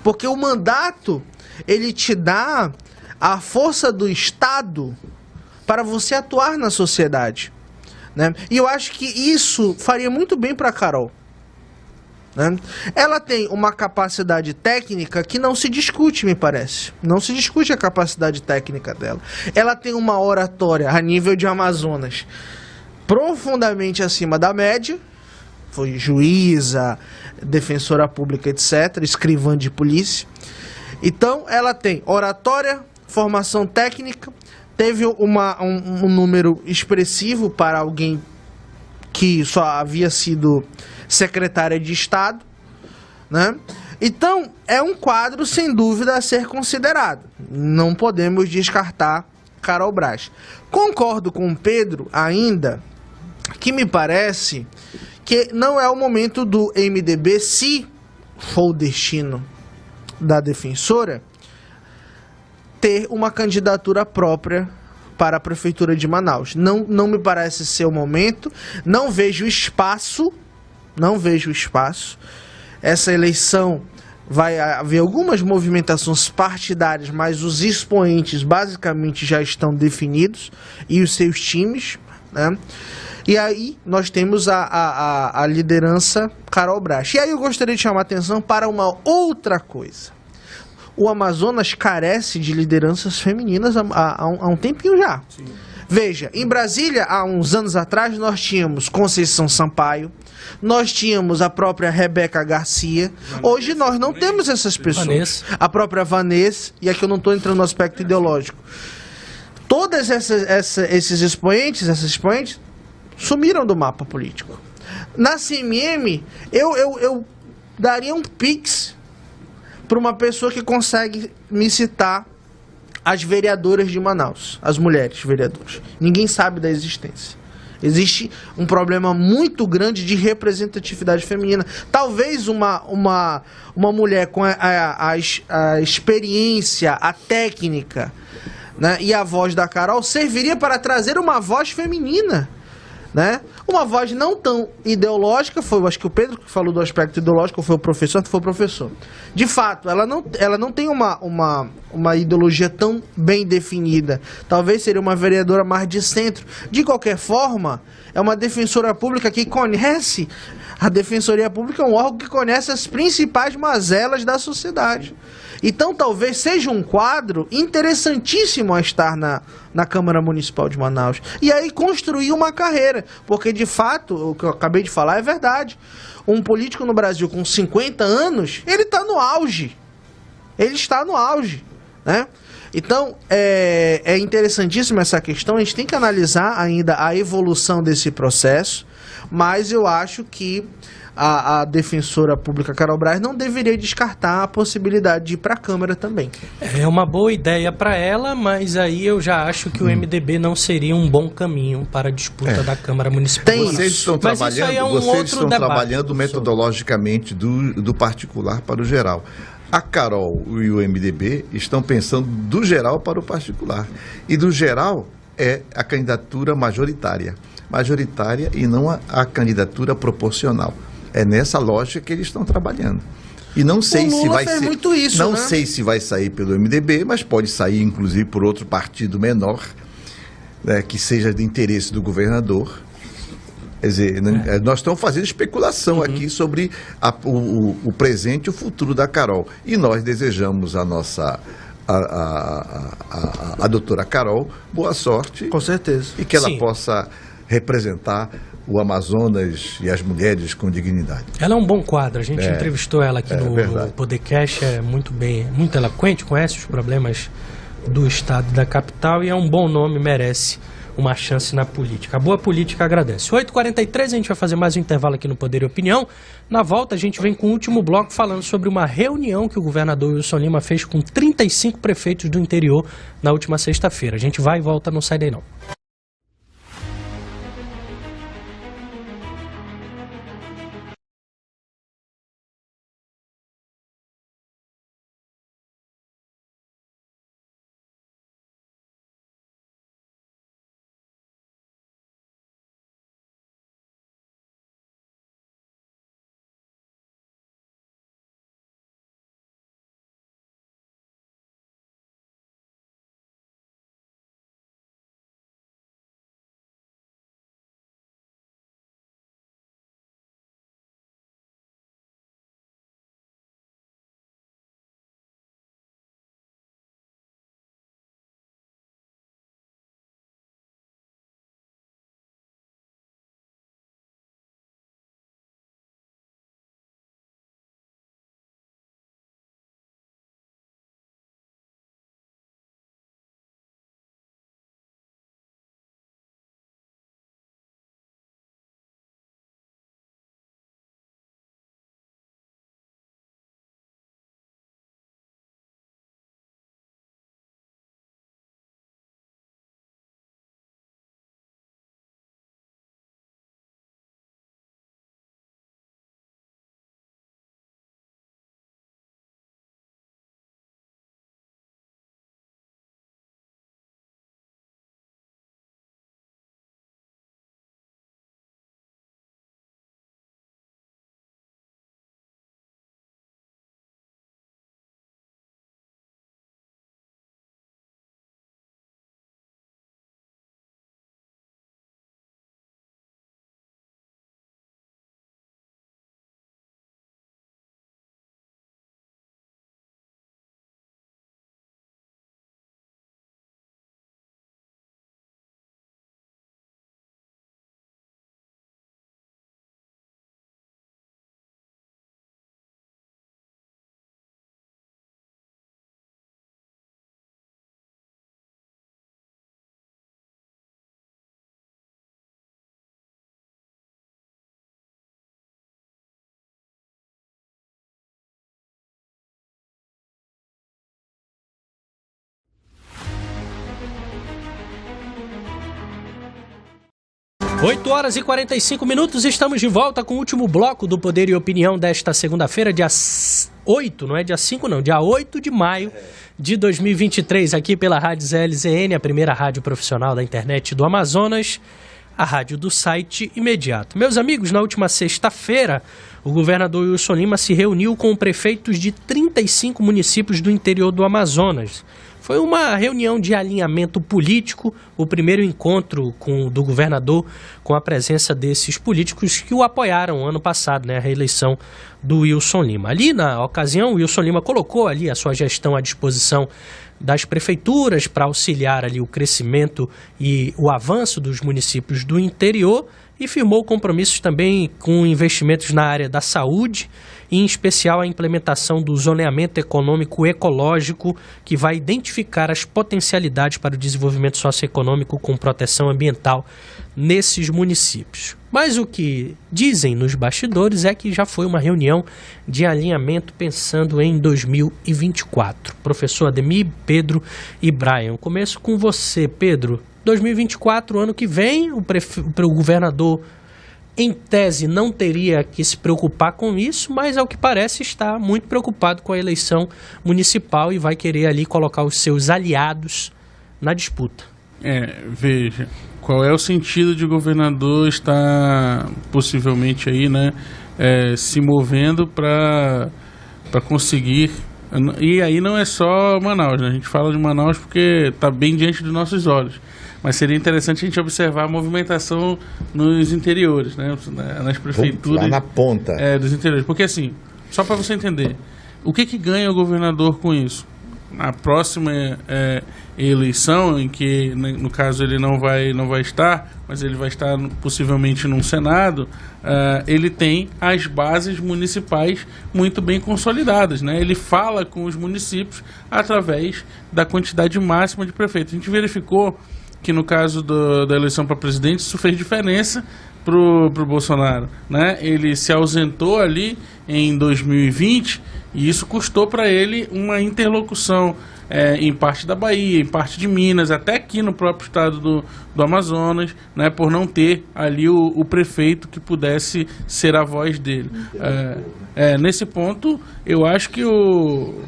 Porque o mandato, ele te dá a força do Estado para você atuar na sociedade, né? E eu acho que isso faria muito bem para a Carol, né? Ela tem uma capacidade técnica que não se discute, me parece. Não se discute a capacidade técnica dela. Ela tem uma oratória a nível de Amazonas profundamente acima da média. Foi juíza, defensora pública, etc., escrivã de polícia. Então, ela tem oratória, formação técnica, teve um número expressivo para alguém que só havia sido secretária de Estado, né? Então, é um quadro, sem dúvida, a ser considerado. Não podemos descartar Carol Braz. Concordo com o Pedro, ainda, que me parece que não é o momento do MDB, se for o destino da defensora, ter uma candidatura própria para a Prefeitura de Manaus. Não me parece ser o momento, não vejo espaço. Essa eleição vai haver algumas movimentações partidárias, mas os expoentes basicamente já estão definidos e os seus times, né? E aí nós temos a liderança Carol Braz. E aí eu gostaria de chamar a atenção para uma outra coisa. O Amazonas carece de lideranças femininas há um tempinho já. Sim. Veja, em Brasília, há uns anos atrás, nós tínhamos Conceição Sampaio, nós tínhamos a própria Rebeca Garcia. Hoje nós não temos essas pessoas. A própria Vanessa, e aqui eu não estou entrando no aspecto ideológico. Todos esses expoentes sumiram do mapa político. Na CMM, eu daria um pix para uma pessoa que consegue me citar as vereadoras de Manaus, as mulheres vereadoras. Ninguém sabe da existência. Existe um problema muito grande de representatividade feminina. Talvez uma mulher com a experiência, a técnica, né, e a voz da Carol serviria para trazer uma voz feminina, né? Uma voz não tão ideológica. Acho que o Pedro que falou do aspecto ideológico, foi o professor. De fato, ela não tem uma ideologia tão bem definida. Talvez seria uma vereadora mais de centro. De qualquer forma, é uma defensora pública que conhece. A Defensoria Pública é um órgão que conhece as principais mazelas da sociedade. Então, talvez seja um quadro interessantíssimo a estar na Câmara Municipal de Manaus. E aí construir uma carreira. Porque, de fato, o que eu acabei de falar é verdade. Um político no Brasil com 50 anos, ele está no auge. Ele está no auge, né? Então, é interessantíssima essa questão. A gente tem que analisar ainda a evolução desse processo. Mas eu acho que a defensora pública Carol Braz não deveria descartar a possibilidade de ir para a Câmara também. É uma boa ideia para ela, mas aí eu já acho que o MDB não seria um bom caminho para a disputa da Câmara Municipal. Vocês estão trabalhando metodologicamente do particular para o geral. A Carol e o MDB estão pensando do geral para o particular. E do geral é a candidatura majoritária e não a candidatura proporcional. É nessa lógica que eles estão trabalhando. E não sei se vai ser muito isso, não, né? Sei se vai sair pelo MDB, mas pode sair inclusive por outro partido menor, né, que seja de interesse do governador. Quer dizer, nós estamos fazendo especulação aqui sobre o presente e o futuro da Carol. E nós desejamos a doutora Carol boa sorte. Com certeza. E que ela possa representar o Amazonas e as mulheres com dignidade. Ela é um bom quadro. A gente entrevistou ela aqui no Podcast. É muito eloquente, conhece os problemas do estado e da capital e é um bom nome, merece uma chance na política. A boa política agradece. 8h43, a gente vai fazer mais um intervalo aqui no Poder e Opinião. Na volta, a gente vem com o último bloco falando sobre uma reunião que o governador Wilson Lima fez com 35 prefeitos do interior na última sexta-feira. A gente vai e volta, não sai daí não. 8 horas e 45 minutos, estamos de volta com o último bloco do Poder e Opinião desta segunda-feira, dia 8, não é dia 5 não, dia 8 de maio de 2023, aqui pela Rádio ZLZN, a primeira rádio profissional da internet do Amazonas, a rádio do site Imediato. Meus amigos, na última sexta-feira, o governador Wilson Lima se reuniu com prefeitos de 35 municípios do interior do Amazonas. Foi uma reunião de alinhamento político, o primeiro encontro do governador com a presença desses políticos que o apoiaram ano passado, né, a reeleição do Wilson Lima. Ali, na ocasião, o Wilson Lima colocou ali a sua gestão à disposição das prefeituras para auxiliar ali o crescimento e o avanço dos municípios do interior e firmou compromissos também com investimentos na área da saúde, em especial a implementação do zoneamento econômico ecológico, que vai identificar as potencialidades para o desenvolvimento socioeconômico com proteção ambiental nesses municípios. Mas o que dizem nos bastidores é que já foi uma reunião de alinhamento pensando em 2024. Professor Ademir, Pedro e Brian, começo com você, Pedro. 2024, ano que vem, o governador, em tese, não teria que se preocupar com isso, mas ao que parece está muito preocupado com a eleição municipal e vai querer ali colocar os seus aliados na disputa. Veja, qual é o sentido de o governador estar possivelmente aí, né, se movendo para conseguir. E aí não é só Manaus, né? A gente fala de Manaus porque está bem diante dos nossos olhos. Mas seria interessante a gente observar a movimentação nos interiores, né? Nas prefeituras. Lá na ponta. Dos interiores. Porque assim, só para você entender, o que ganha o governador com isso? Na próxima eleição, em que, no caso, ele não vai estar, mas ele vai estar possivelmente num Senado, ele tem as bases municipais muito bem consolidadas, né? Ele fala com os municípios através da quantidade máxima de prefeitos. A gente verificou que no caso da eleição para presidente isso fez diferença pro Bolsonaro, né? Ele se ausentou ali em 2020 e isso custou para ele uma interlocução em parte da Bahia, em parte de Minas, até aqui no próprio estado do Amazonas, né? Por não ter ali o prefeito que pudesse ser a voz dele. Nesse ponto, eu acho que o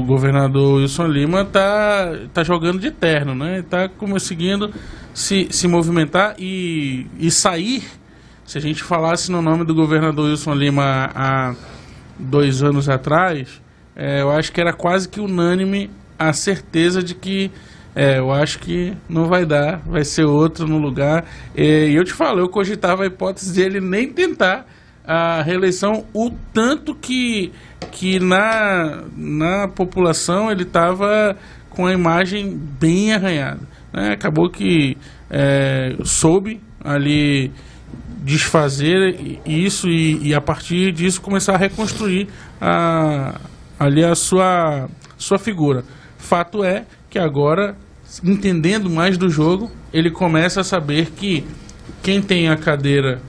governador Wilson Lima tá jogando de terno, né? Está conseguindo se movimentar e sair. Se a gente falasse no nome do governador Wilson Lima há 2 anos atrás, eu acho que era quase que unânime a certeza de que eu acho que não vai dar, vai ser outro no lugar. E eu te falo, eu cogitava a hipótese de ele nem tentar a reeleição, o tanto que na população ele estava com a imagem bem arranhada, né? Acabou que soube ali desfazer isso e a partir disso começar a reconstruir ali a sua figura. Fato é que agora, entendendo mais do jogo, ele começa a saber que quem tem a cadeira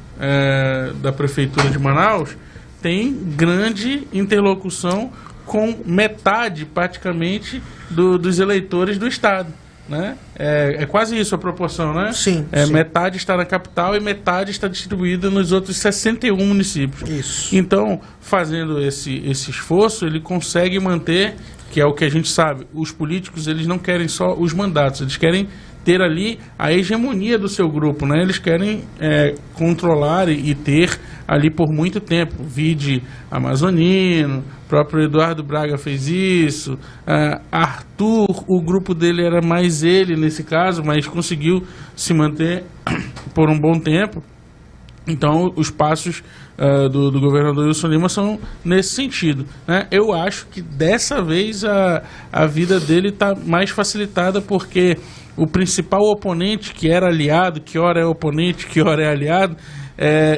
da Prefeitura de Manaus tem grande interlocução com metade, praticamente, dos eleitores do Estado, né? É quase isso a proporção, né? Sim. Metade está na capital e metade está distribuída nos outros 61 municípios. Isso. Então, fazendo esse esforço, ele consegue manter, que é o que a gente sabe, os políticos eles não querem só os mandatos, eles querem ter ali a hegemonia do seu grupo, né? Eles querem controlar e ter ali por muito tempo. Vide Amazonino, próprio Eduardo Braga fez isso, Arthur, o grupo dele era mais ele nesse caso, mas conseguiu se manter por um bom tempo. Então, os passos do governador Wilson Lima são nesse sentido, né? Eu acho que dessa vez a vida dele está mais facilitada, porque o principal oponente, que era aliado, que ora é oponente, que ora é aliado,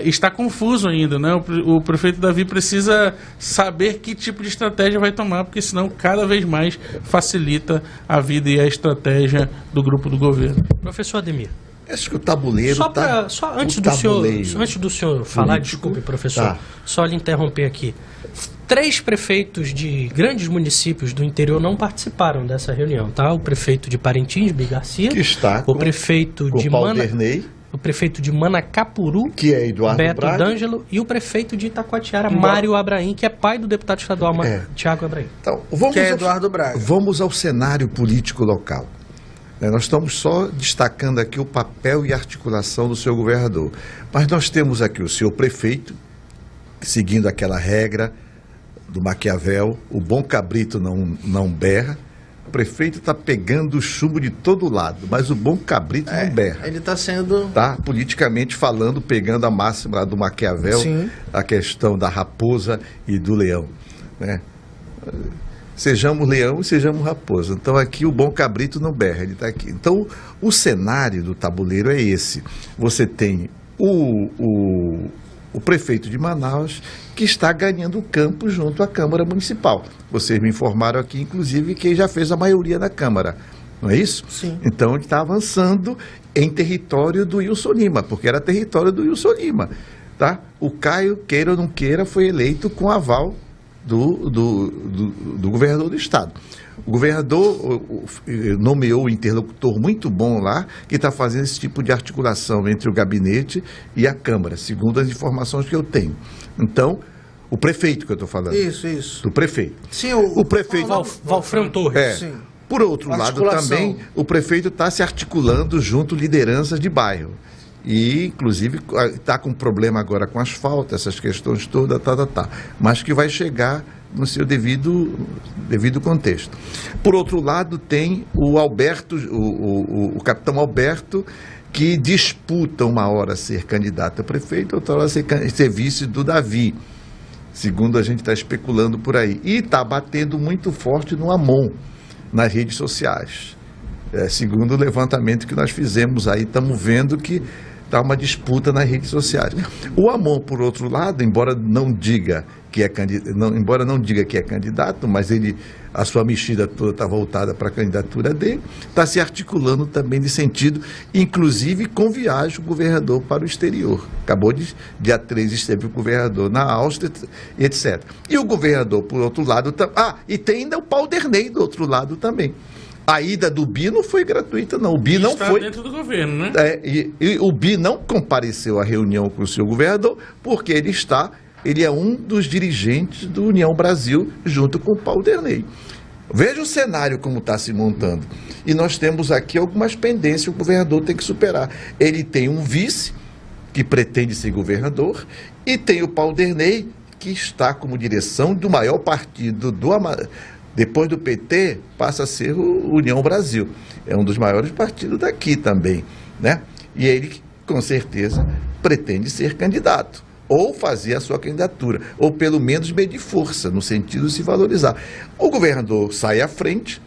está confuso ainda, né? O prefeito Davi precisa saber que tipo de estratégia vai tomar, porque senão cada vez mais facilita a vida e a estratégia do grupo do governo. Professor Ademir. Acho que o tabuleiro Antes do senhor falar, político, desculpe, professor, tá. só lhe interromper aqui. 3 prefeitos de grandes municípios do interior não participaram dessa reunião, tá? O prefeito de Parintins, Bi Garcia, que está o prefeito de o prefeito de Manacapuru, que é Eduardo Beto Braga, D'Angelo, e o prefeito de Itacoatiara, Mário Abraim, que é pai do deputado estadual Tiago Abraim. Então, Eduardo Braga. Vamos ao cenário político local. Nós estamos só destacando aqui o papel e articulação do seu governador. Mas nós temos aqui o seu prefeito, seguindo aquela regra do Maquiavel, o bom cabrito não berra. O prefeito está pegando o chumbo de todo lado, mas o bom cabrito não berra. Ele está sendo... Tá, politicamente falando, pegando a máxima do Maquiavel, sim, a questão da raposa e do leão, né? Sejamos leão e sejamos raposa. Então aqui o bom cabrito não berra, ele está aqui. Então o cenário do tabuleiro é esse. Você tem o prefeito de Manaus, que está ganhando o campo junto à Câmara Municipal. Vocês me informaram aqui, inclusive, que ele já fez a maioria na Câmara, não é isso? Sim. Então ele está avançando em território do Wilson Lima, porque era território do Wilson Lima, tá? O Caio, queira ou não queira, foi eleito com aval do governador do estado. O governador nomeou um interlocutor muito bom lá, que está fazendo esse tipo de articulação entre o gabinete e a Câmara, segundo as informações que eu tenho. Então, o prefeito que eu estou falando. Isso. Do prefeito. Sim, o prefeito. Valfran Torres. Sim. Por outro lado também, o prefeito está se articulando junto lideranças de bairro. E, inclusive, está com problema agora com asfalto, essas questões todas, mas que vai chegar no seu devido contexto. Por outro lado, tem o Alberto, o capitão Alberto, que disputa uma hora ser candidato a prefeito, outra hora ser vice do Davi, segundo a gente está especulando por aí. E está batendo muito forte no Amon, nas redes sociais. Segundo o levantamento que nós fizemos aí, estamos vendo que está uma disputa nas redes sociais. O Amon, por outro lado, embora não diga que é candidato, mas a sua mexida toda está voltada para a candidatura dele, está se articulando também nesse sentido, inclusive com viagem o governador para o exterior. Acabou dia 3 esteve o governador na Áustria, etc. E o governador, por outro lado, e tem ainda o Pauderney do outro lado também. A ida do Bi não foi gratuita, não. O Bi não foi dentro do governo, né? E o Bi não compareceu à reunião com o seu governador, porque ele é um dos dirigentes do União Brasil, junto com o Pauderney. Veja o cenário como está se montando. E nós temos aqui algumas pendências que o governador tem que superar. Ele tem um vice, que pretende ser governador, e tem o Pauderney, que está como direção do maior partido depois do PT, passa a ser o União Brasil. É um dos maiores partidos daqui também, né? E ele, com certeza, pretende ser candidato, ou fazer a sua candidatura, ou pelo menos medir força, no sentido de se valorizar. O governador sai à frente,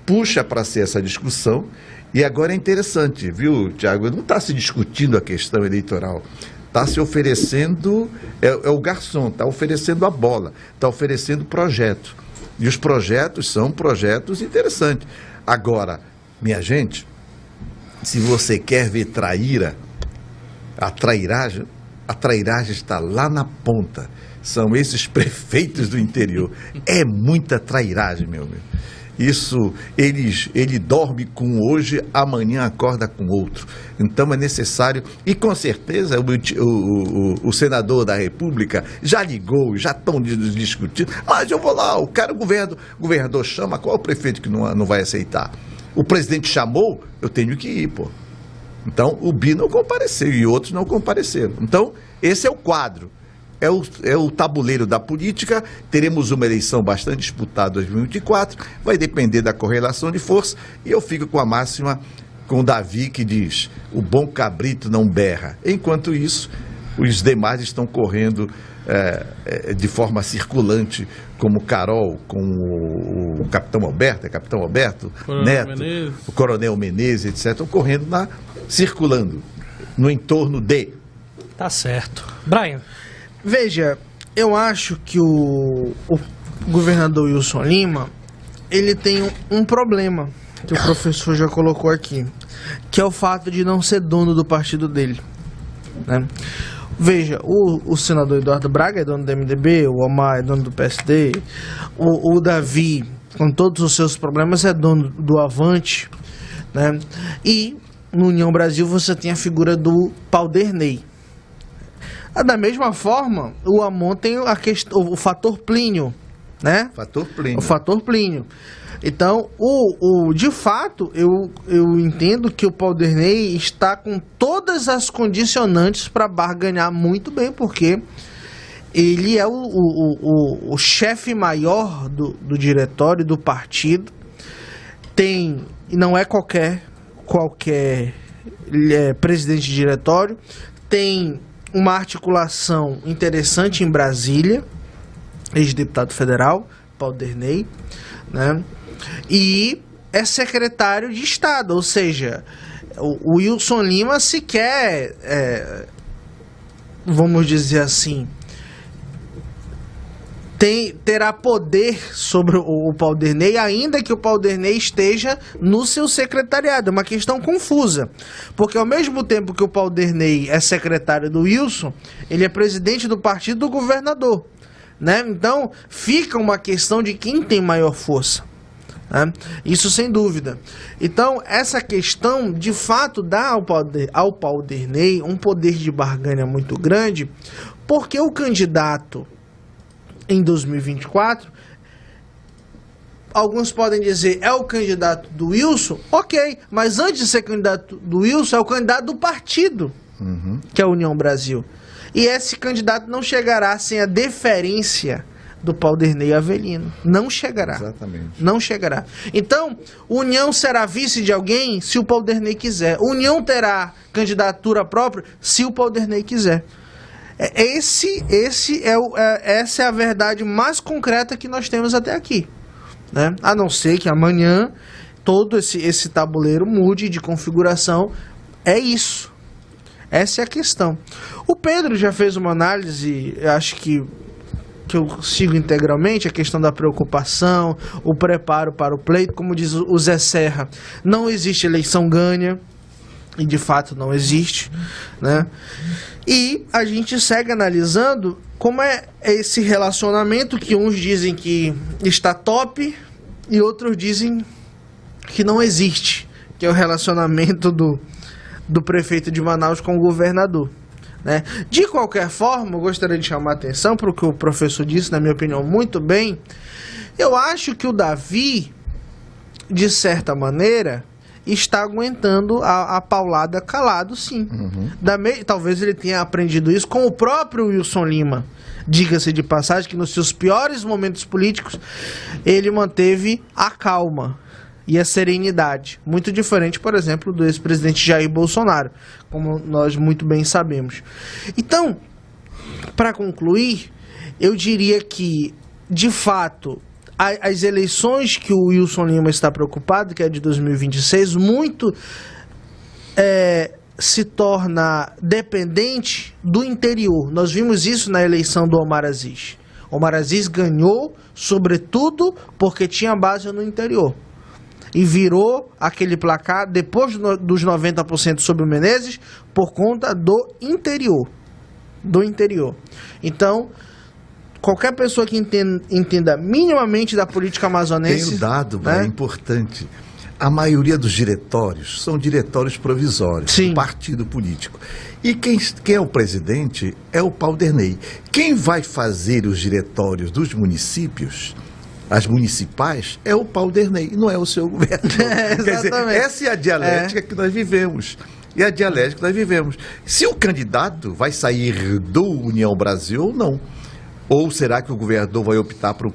puxa para ser essa discussão, e agora é interessante, viu, Tiago? Não está se discutindo a questão eleitoral, está se oferecendo, é o garçom, está oferecendo a bola, está oferecendo projeto. E os projetos são projetos interessantes. Agora, minha gente, se você quer ver a trairagem está lá na ponta. São esses prefeitos do interior. É muita trairagem, meu amigo. Isso, ele dorme com um hoje, amanhã acorda com outro. Então é necessário, e com certeza o senador da República já ligou, já estão discutindo, mas eu vou lá, o governador chama, qual é o prefeito que não vai aceitar? O presidente chamou, eu tenho que ir, pô. Então o Bi não compareceu e outros não compareceram. Então esse é o quadro. É o tabuleiro da política. Teremos uma eleição bastante disputada em 2024, vai depender da correlação de força, e eu fico com a máxima com o Davi, que diz: o bom cabrito não berra. Enquanto isso, os demais estão correndo de forma circulante, como Carol, com o Capitão Alberto, Neto, Menezes. O Coronel Menezes, etc., estão correndo circulando no entorno de... Tá certo. Brian. Veja, eu acho que o governador Wilson Lima, ele tem um problema, que o professor já colocou aqui, que é o fato de não ser dono do partido dele, né? Veja, o senador Eduardo Braga é dono do MDB, o Omar é dono do PSD, o Davi, com todos os seus problemas, é dono do Avante, né? E no União Brasil você tem a figura do Paulderney. Da mesma forma, o Amon tem o fator Plínio, né? O fator Plínio. Então, de fato, eu entendo que o Paulderney está com todas as condicionantes para barganhar muito bem, porque ele é o chefe maior do diretório do partido. E não é qualquer presidente de diretório, tem uma articulação interessante em Brasília, ex-deputado federal, Paulderney, né? E é secretário de Estado, ou seja, o Wilson Lima sequer, vamos dizer assim, terá poder sobre o Paulderney, ainda que o Paulderney esteja no seu secretariado. É uma questão confusa, porque ao mesmo tempo que o Paulderney é secretário do Wilson, ele é presidente do partido do governador, né? Então fica uma questão de quem tem maior força, né? Isso sem dúvida. Então essa questão de fato dá ao Paulderney um poder de barganha muito grande, porque o candidato em 2024, alguns podem dizer, é o candidato do Wilson, ok, mas antes de ser candidato do Wilson, é o candidato do partido, que é a União Brasil. E esse candidato não chegará sem a deferência do Paulderney Avelino. Não chegará. Exatamente. Não chegará. Então, União será vice de alguém se o Paulderney quiser. União terá candidatura própria se o Paulderney quiser. Essa é a verdade mais concreta que nós temos até aqui, né? A não ser que amanhã todo esse tabuleiro mude de configuração. É isso. Essa é a questão. O Pedro já fez uma análise, acho que eu sigo integralmente, a questão da preocupação, o preparo para o pleito. Como diz o Zé Serra, não existe eleição ganha, e de fato não existe, né? E a gente segue analisando como é esse relacionamento que uns dizem que está top e outros dizem que não existe, que é o relacionamento do prefeito de Manaus com o governador, né? De qualquer forma, eu gostaria de chamar a atenção para o que o professor disse, na minha opinião, muito bem. Eu acho que o Davi, de certa maneira, está aguentando a paulada calado, sim. Talvez ele tenha aprendido isso com o próprio Wilson Lima. Diga-se de passagem que nos seus piores momentos políticos ele manteve a calma e a serenidade. Muito diferente, por exemplo, do ex-presidente Jair Bolsonaro, como nós muito bem sabemos. Então, para concluir, eu diria que, de fato, as eleições que o Wilson Lima está preocupado, que é de 2026, muito se torna dependente do interior. Nós vimos isso na eleição do Omar Aziz. Omar Aziz ganhou, sobretudo, porque tinha base no interior. E virou aquele placar, depois dos 90% sobre o Menezes, por conta do interior. Então, qualquer pessoa que entenda minimamente da política amazonense... Tem um dado, né, importante. A maioria dos diretórios são diretórios provisórios do partido político. E quem é o presidente é o Paulderney. Quem vai fazer os diretórios dos municípios, as municipais, é o Paulderney, não é o seu governador. Quer dizer, essa é a dialética que nós vivemos. E a dialética que nós vivemos. Se o candidato vai sair do União Brasil ou não. Ou será que o governador vai optar por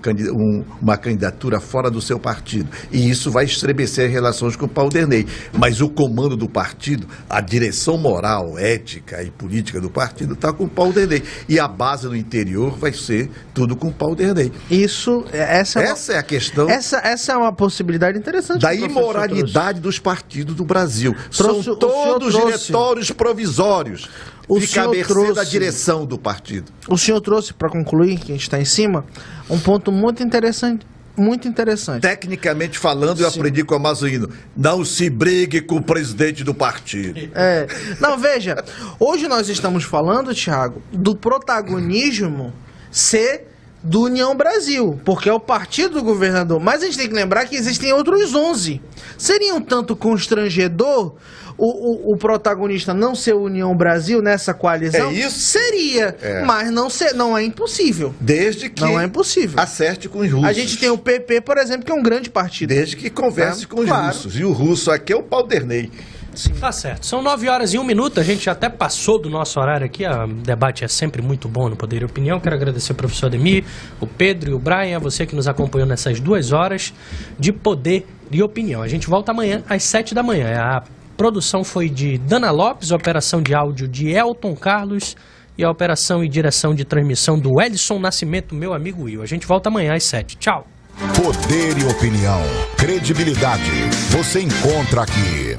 uma candidatura fora do seu partido? E isso vai estremecer as relações com o Paulderney. Mas o comando do partido, a direção moral, ética e política do partido está com o Paulderney. E a base no interior vai ser tudo com o Paulderney. Essa é a questão. Essa é uma possibilidade interessante. Da imoralidade dos partidos do Brasil. São todos diretórios provisórios. Fica à mercê da direção do partido. O senhor trouxe, para concluir, que a gente está em cima, um ponto muito interessante. muito interessante. Tecnicamente falando, eu aprendi com o amazonino, não se brigue com o presidente do partido. Não, veja, hoje nós estamos falando, Thiago, do protagonismo ser do União Brasil, porque é o partido do governador. Mas a gente tem que lembrar que existem outros 11. Seria um tanto constrangedor o protagonista não ser o União Brasil nessa coalizão? É isso? Seria, mas não é impossível. Desde que não é impossível. Acerte com os russos. A gente tem o PP, por exemplo, que é um grande partido. Desde que converse com os russos. E o russo aqui é o Palderney. Sim. Tá certo. São 9h01, a gente até passou do nosso horário aqui, o debate é sempre muito bom no Poder e Opinião. Quero agradecer ao professor Ademir, o Pedro e o Brian, você que nos acompanhou nessas 2 horas de Poder e Opinião. A gente volta amanhã às 7 da manhã. A produção foi de Dana Lopes, a operação de áudio de Elton Carlos e a operação e direção de transmissão do Edson Nascimento, meu amigo Will. A gente volta amanhã às 7. Tchau. Poder e Opinião. Credibilidade. Você encontra aqui.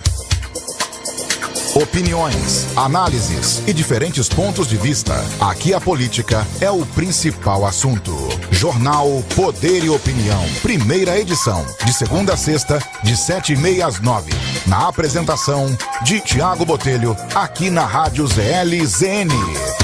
Opiniões, análises e diferentes pontos de vista. Aqui a política é o principal assunto. Jornal Poder e Opinião. Primeira edição. De segunda a sexta, de 7h30 às 9h. Na apresentação de Tiago Botelho, aqui na Rádio ZL-ZN.